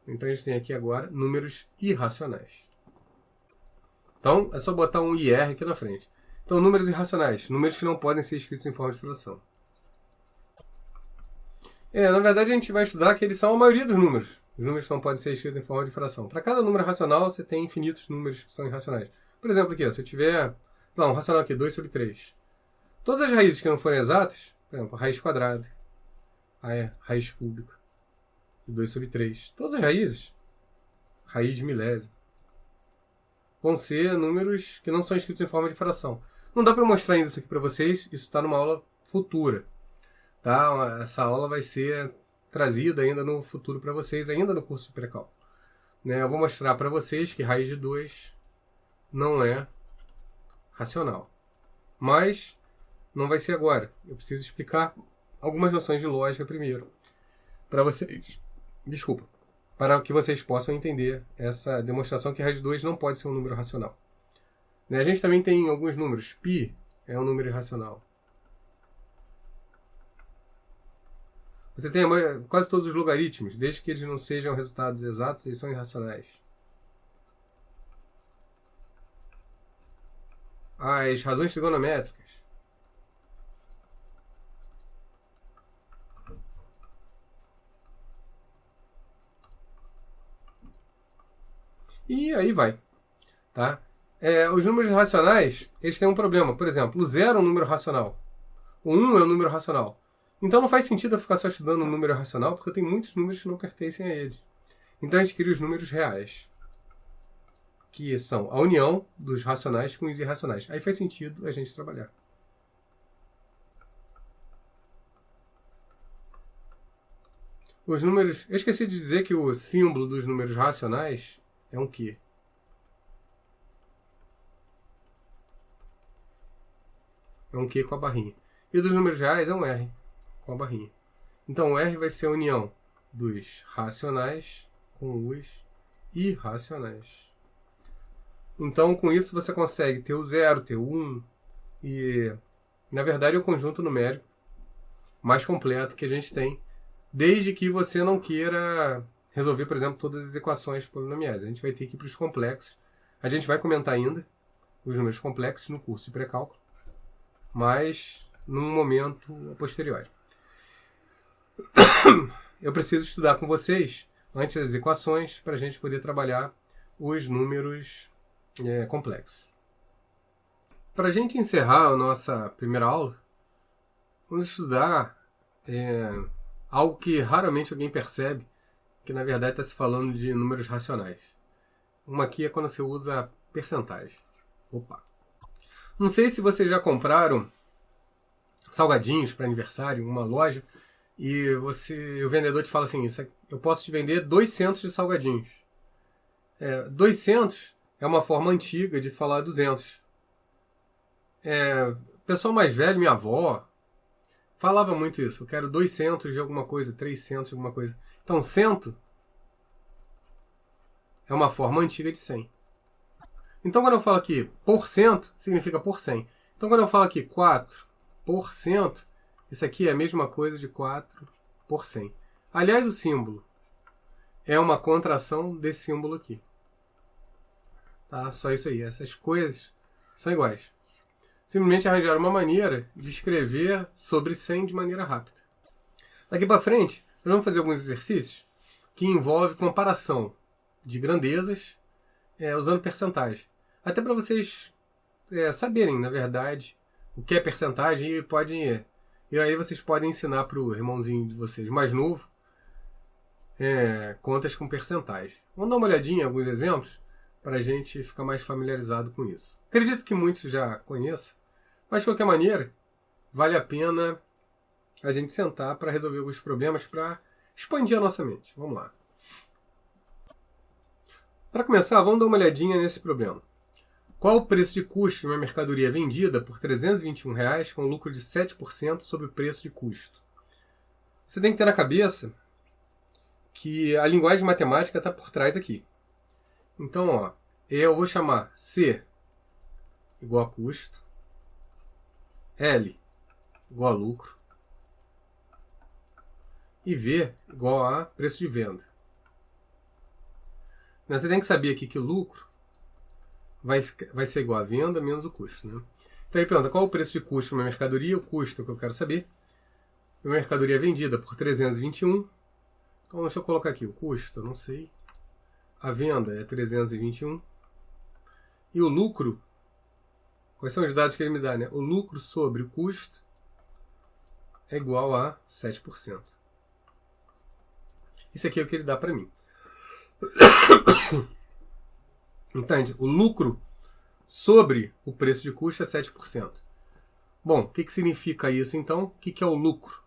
Então, a gente tem aqui agora números irracionais. Então, é só botar um IR aqui na frente. Então, números irracionais, números que não podem ser escritos em forma de fração. Na verdade, a gente vai estudar que eles são a maioria dos números. Os números que não podem ser escritos em forma de fração. Para cada número racional, você tem infinitos números que são irracionais. Por exemplo, aqui, se eu tiver, um racional aqui, 2 sobre 3. Todas as raízes que não forem exatas, por exemplo, raiz quadrada, raiz cúbica, de 2 sobre 3. Todas as raízes, raiz milésima, vão ser números que não são escritos em forma de fração. Não dá para mostrar ainda isso aqui para vocês, isso está numa aula futura. Tá? Essa aula vai ser trazida ainda no futuro para vocês, ainda no curso de pré-cálculo. Eu vou mostrar para vocês que raiz de 2 não é racional. Mas não vai ser agora. Eu preciso explicar algumas noções de lógica primeiro. Para vocês. Desculpa. Para que vocês possam entender essa demonstração que raiz de 2 não pode ser um número racional. A gente também tem alguns números. Π é um número irracional. Você tem quase todos os logaritmos, desde que eles não sejam resultados exatos, eles são irracionais. As razões trigonométricas. E aí vai. Tá? Os números racionais, eles têm um problema. Por exemplo, o 0 é um número racional. O 1 é um número racional. Então não faz sentido eu ficar só estudando um número racional, porque eu tenho muitos números que não pertencem a eles. Então a gente cria os números reais, que são a união dos racionais com os irracionais. Aí faz sentido a gente trabalhar. Os números... Eu esqueci de dizer que o símbolo dos números racionais é um Q. É um Q com a barrinha. E dos números reais é um R com a barrinha. Então o R vai ser a união dos racionais com os irracionais. Então com isso você consegue ter o 0, ter o 1 e na verdade é o conjunto numérico mais completo que a gente tem, desde que você não queira resolver, por exemplo, todas as equações polinomiais. A gente vai ter que ir para os complexos. A gente vai comentar ainda os números complexos no curso de pré-cálculo, mas num momento posterior. Eu preciso estudar com vocês antes das equações para a gente poder trabalhar os números complexos. Para a gente encerrar a nossa primeira aula, vamos estudar algo que raramente alguém percebe, que na verdade está se falando de números racionais. Uma aqui é quando você usa percentagem. Não sei se vocês já compraram salgadinhos para aniversário em uma loja e o vendedor te fala assim, eu posso te vender 200 de salgadinhos. 200 é uma forma antiga de falar 200. Pessoal mais velho, minha avó, falava muito isso. Eu quero 200 de alguma coisa, 300 de alguma coisa. Então, 100 é uma forma antiga de 100. Então, quando eu falo aqui por cento, significa por 100. Então, quando eu falo aqui 4 4%, isso aqui é a mesma coisa de 4 por 100. Aliás, o símbolo é uma contração desse símbolo aqui. Tá? Só isso aí. Essas coisas são iguais. Simplesmente arranjar uma maneira de escrever sobre 100 de maneira rápida. Daqui para frente, nós vamos fazer alguns exercícios que envolvem comparação de grandezas usando percentagem. Até para vocês saberem, na verdade, o que é percentagem e aí vocês podem ensinar para o irmãozinho de vocês mais novo contas com percentagem. Vamos dar uma olhadinha em alguns exemplos para a gente ficar mais familiarizado com isso. Acredito que muitos já conheçam, mas de qualquer maneira, vale a pena a gente sentar para resolver alguns problemas, para expandir a nossa mente. Vamos lá. Para começar, vamos dar uma olhadinha nesse problema. Qual o preço de custo de uma mercadoria vendida por R$ 321 com lucro de 7% sobre o preço de custo? Você tem que ter na cabeça que a linguagem matemática está por trás aqui. Então, eu vou chamar C igual a custo, L igual a lucro e V igual a preço de venda. Mas você tem que saber aqui que o lucro vai ser igual a venda menos o custo. Né? Então ele pergunta qual o preço de custo de uma mercadoria, o custo é o que eu quero saber. Uma mercadoria vendida por 321. Então deixa eu colocar aqui o custo, eu não sei. A venda é 321. E o lucro, quais são os dados que ele me dá? Né? O lucro sobre o custo é igual a 7%. Isso aqui é o que ele dá para mim. Entende? O lucro sobre o preço de custo é 7%. Bom, o que significa isso então? O que é o lucro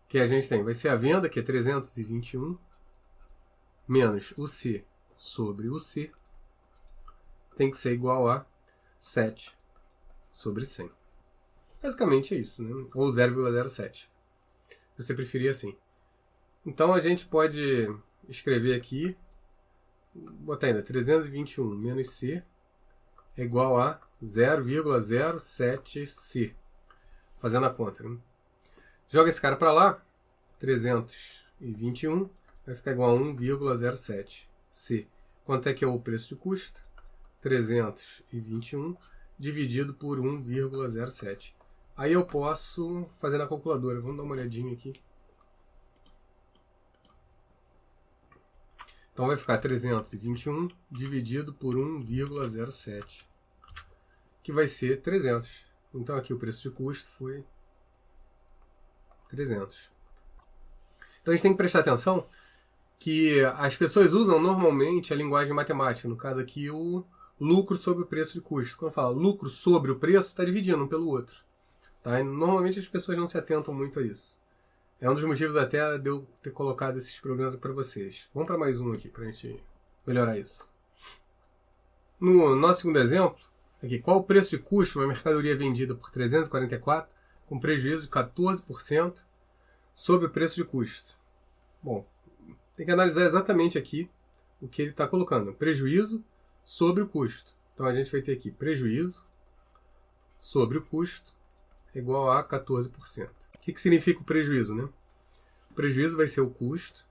que a gente tem? Vai ser a venda, que é 321, menos o C sobre o C, tem que ser igual a 7 sobre 100. Basicamente é isso, né? Ou 0,07. Se você preferir assim. Então a gente pode escrever aqui, botar ainda 321 menos C é igual a 0,07C. Fazendo a conta. Né? Joga esse cara para lá, 321 vai ficar igual a 1,07C. Quanto é que é o preço de custo? 321 dividido por 1,07. Aí eu posso fazer na calculadora. Vamos dar uma olhadinha aqui. Então vai ficar 321 dividido por 1,07, que vai ser 300. Então aqui o preço de custo foi 300. Então a gente tem que prestar atenção que as pessoas usam normalmente a linguagem matemática, no caso aqui o lucro sobre o preço de custo. Quando fala lucro sobre o preço, está dividindo um pelo outro. Tá? E normalmente as pessoas não se atentam muito a isso. É um dos motivos até de eu ter colocado esses problemas para vocês. Vamos para mais um aqui, para a gente melhorar isso. No nosso segundo exemplo, aqui, qual o preço de custo de uma mercadoria vendida por 344 com prejuízo de 14% sobre o preço de custo? Bom, tem que analisar exatamente aqui o que ele está colocando. Prejuízo sobre o custo. Então a gente vai ter aqui prejuízo sobre o custo igual a 14%. O que significa o prejuízo, né? O prejuízo vai ser o custo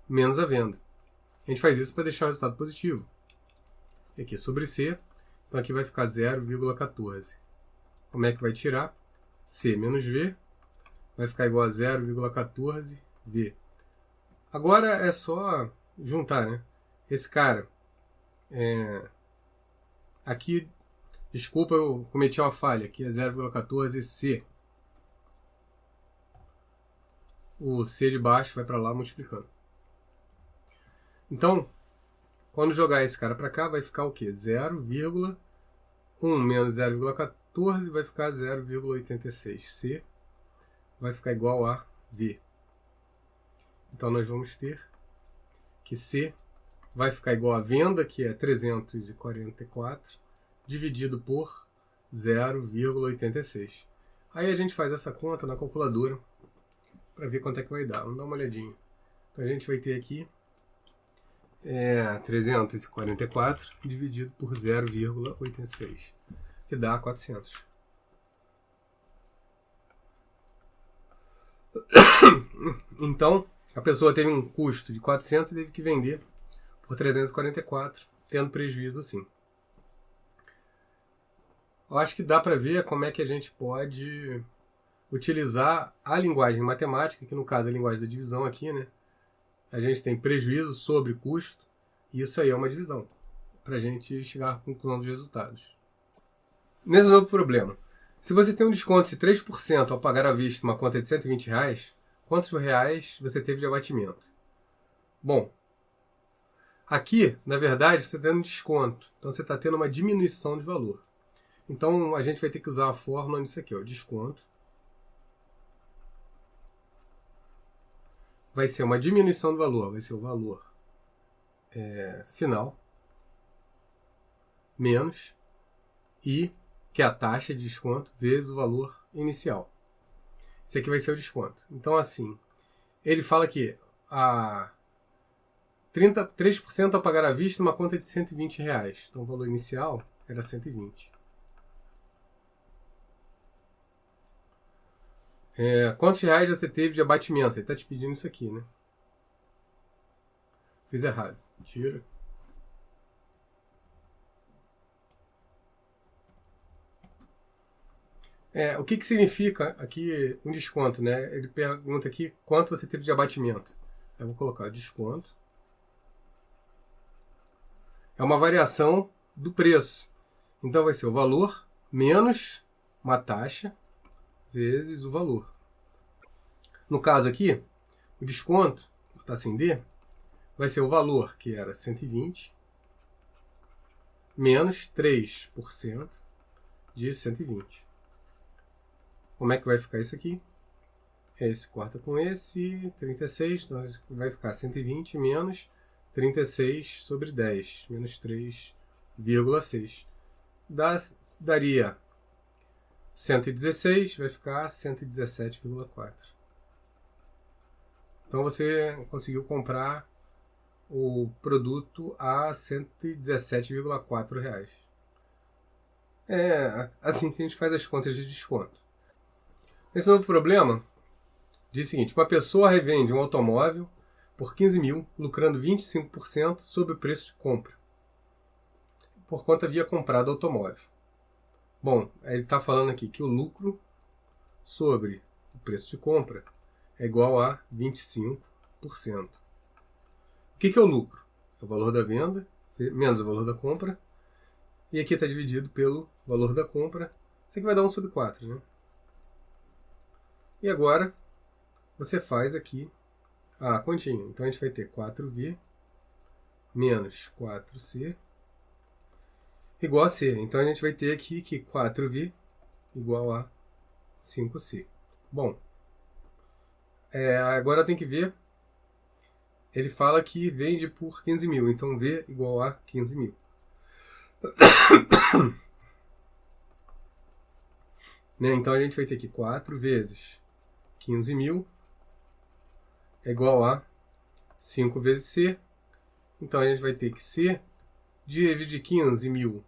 menos a venda. A gente faz isso para deixar o resultado positivo. E aqui sobre C, então aqui vai ficar 0,14. Como é que vai tirar? C menos V vai ficar igual a 0,14V. Agora é só juntar, né? Esse cara, aqui, desculpa, eu cometi uma falha, aqui é 0,14C. O C de baixo vai para lá multiplicando. Então, quando jogar esse cara para cá, vai ficar o quê? 0,1 menos 0,14 vai ficar 0,86. C vai ficar igual a V. Então, nós vamos ter que C vai ficar igual a venda, que é 344, dividido por 0,86. Aí a gente faz essa conta na calculadora para ver quanto é que vai dar. Vamos dar uma olhadinha. Então a gente vai ter aqui 344 dividido por 0,86, que dá 400. Então, a pessoa teve um custo de 400 e teve que vender por 344, tendo prejuízo sim. Eu acho que dá para ver como é que a gente pode utilizar a linguagem matemática, que no caso é a linguagem da divisão aqui, né? A gente tem prejuízo sobre custo, e isso aí é uma divisão, para a gente chegar à conclusão dos resultados. Nesse novo problema, se você tem um desconto de 3% ao pagar à vista uma conta de R$120, quantos reais você teve de abatimento? Bom, aqui, na verdade, você está tendo um desconto, então você está tendo uma diminuição de valor. Então, a gente vai ter que usar a fórmula nisso aqui, ó, desconto. Vai ser uma diminuição do valor, vai ser o valor final, menos I, que é a taxa de desconto, vezes o valor inicial. Esse aqui vai ser o desconto. Então, assim, ele fala que 3% ao pagar à vista uma conta de R$120. Então, o valor inicial era 120. Quantos reais você teve de abatimento? Ele está te pedindo isso aqui, né? Fiz errado. Tira. O que significa aqui um desconto, né? Ele pergunta aqui quanto você teve de abatimento. Eu vou colocar desconto. É uma variação do preço. Então vai ser o valor menos uma taxa vezes o valor. No caso aqui, o desconto, está sem D, vai ser o valor, que era 120, menos 3% de 120. Como é que vai ficar isso aqui? Esse corta com esse, 36, então vai ficar 120 menos 36 sobre 10, menos 3,6. Daria 116, vai ficar 117,4. Então você conseguiu comprar o produto a R$117,4. É assim que a gente faz as contas de desconto. Esse novo problema diz o seguinte: uma pessoa revende um automóvel por 15 mil, lucrando 25% sobre o preço de compra, por conta havia comprado o automóvel. Bom, ele está falando aqui que o lucro sobre o preço de compra é igual a 25%. O que é o lucro? É o valor da venda menos o valor da compra. E aqui está dividido pelo valor da compra. Isso aqui vai dar 1 sobre 4, né? E agora você faz aqui a continha. Então a gente vai ter 4V menos 4C igual a C. Então a gente vai ter aqui que 4V igual a 5C. Bom, agora tem que ver. Ele fala que vende por 15 mil, então V igual a 15 mil. Né? Então a gente vai ter que 4 vezes 15 mil é igual a 5 vezes C. Então a gente vai ter que C dividir 15 mil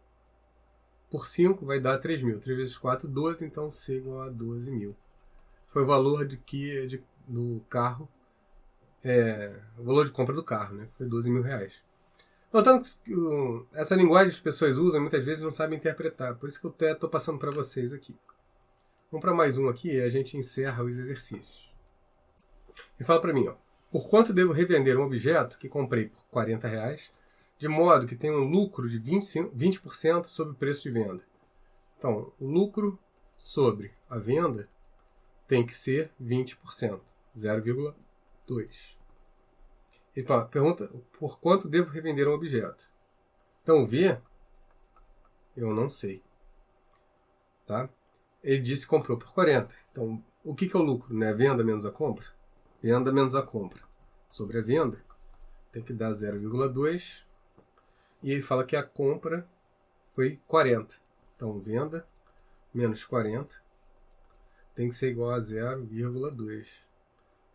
por 5 vai dar 3 mil. 3 vezes 4, 12, então C igual a 12 mil. Foi o valor do carro, o valor de compra do carro, né? Foi 12 mil reais. Notando que essa linguagem que as pessoas usam muitas vezes não sabem interpretar, por isso que eu estou passando para vocês aqui. Vamos para mais um aqui e a gente encerra os exercícios. E fala para mim, ó, por quanto devo revender um objeto que comprei por 40 reais, de modo que tenha um lucro de 20% sobre o preço de venda? Então, o lucro sobre a venda tem que ser 20%, 0,2. Ele pergunta por quanto devo revender um objeto. Então, V, eu não sei. Tá? Ele disse que comprou por 40. Então, o que é o lucro? Né? Venda menos a compra? Venda menos a compra. Sobre a venda, tem que dar 0,2. E ele fala que a compra foi 40. Então, venda menos 40 tem que ser igual a 0,2.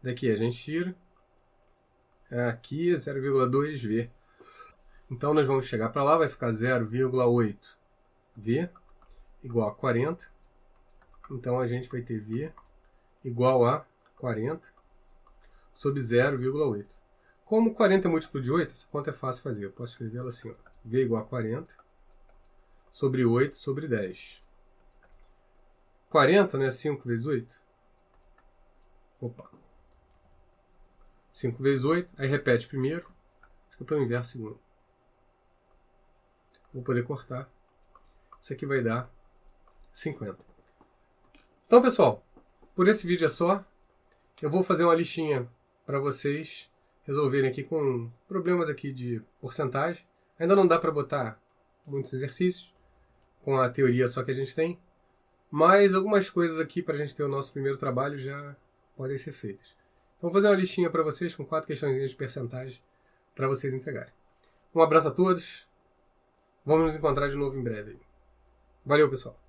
Daqui a gente tira. Aqui é 0,2V. Então, nós vamos chegar para lá, vai ficar 0,8V igual a 40. Então, a gente vai ter V igual a 40 sobre 0,8. Como 40 é múltiplo de 8, essa conta é fácil fazer. Eu posso escrever ela assim, ó. V igual a 40 sobre 8 sobre 10. 40 não é 5 vezes 8? Opa. 5 vezes 8, aí repete primeiro, fica pelo inverso segundo. Vou poder cortar. Isso aqui vai dar 50. Então, pessoal, por esse vídeo é só. Eu vou fazer uma listinha para vocês resolverem aqui com problemas aqui de porcentagem. Ainda não dá para botar muitos exercícios com a teoria só que a gente tem, mas algumas coisas aqui para a gente ter o nosso primeiro trabalho já podem ser feitas. Então vou fazer uma listinha para vocês com 4 questõezinhas de percentagem para vocês entregarem. Um abraço a todos. Vamos nos encontrar de novo em breve. Valeu, pessoal.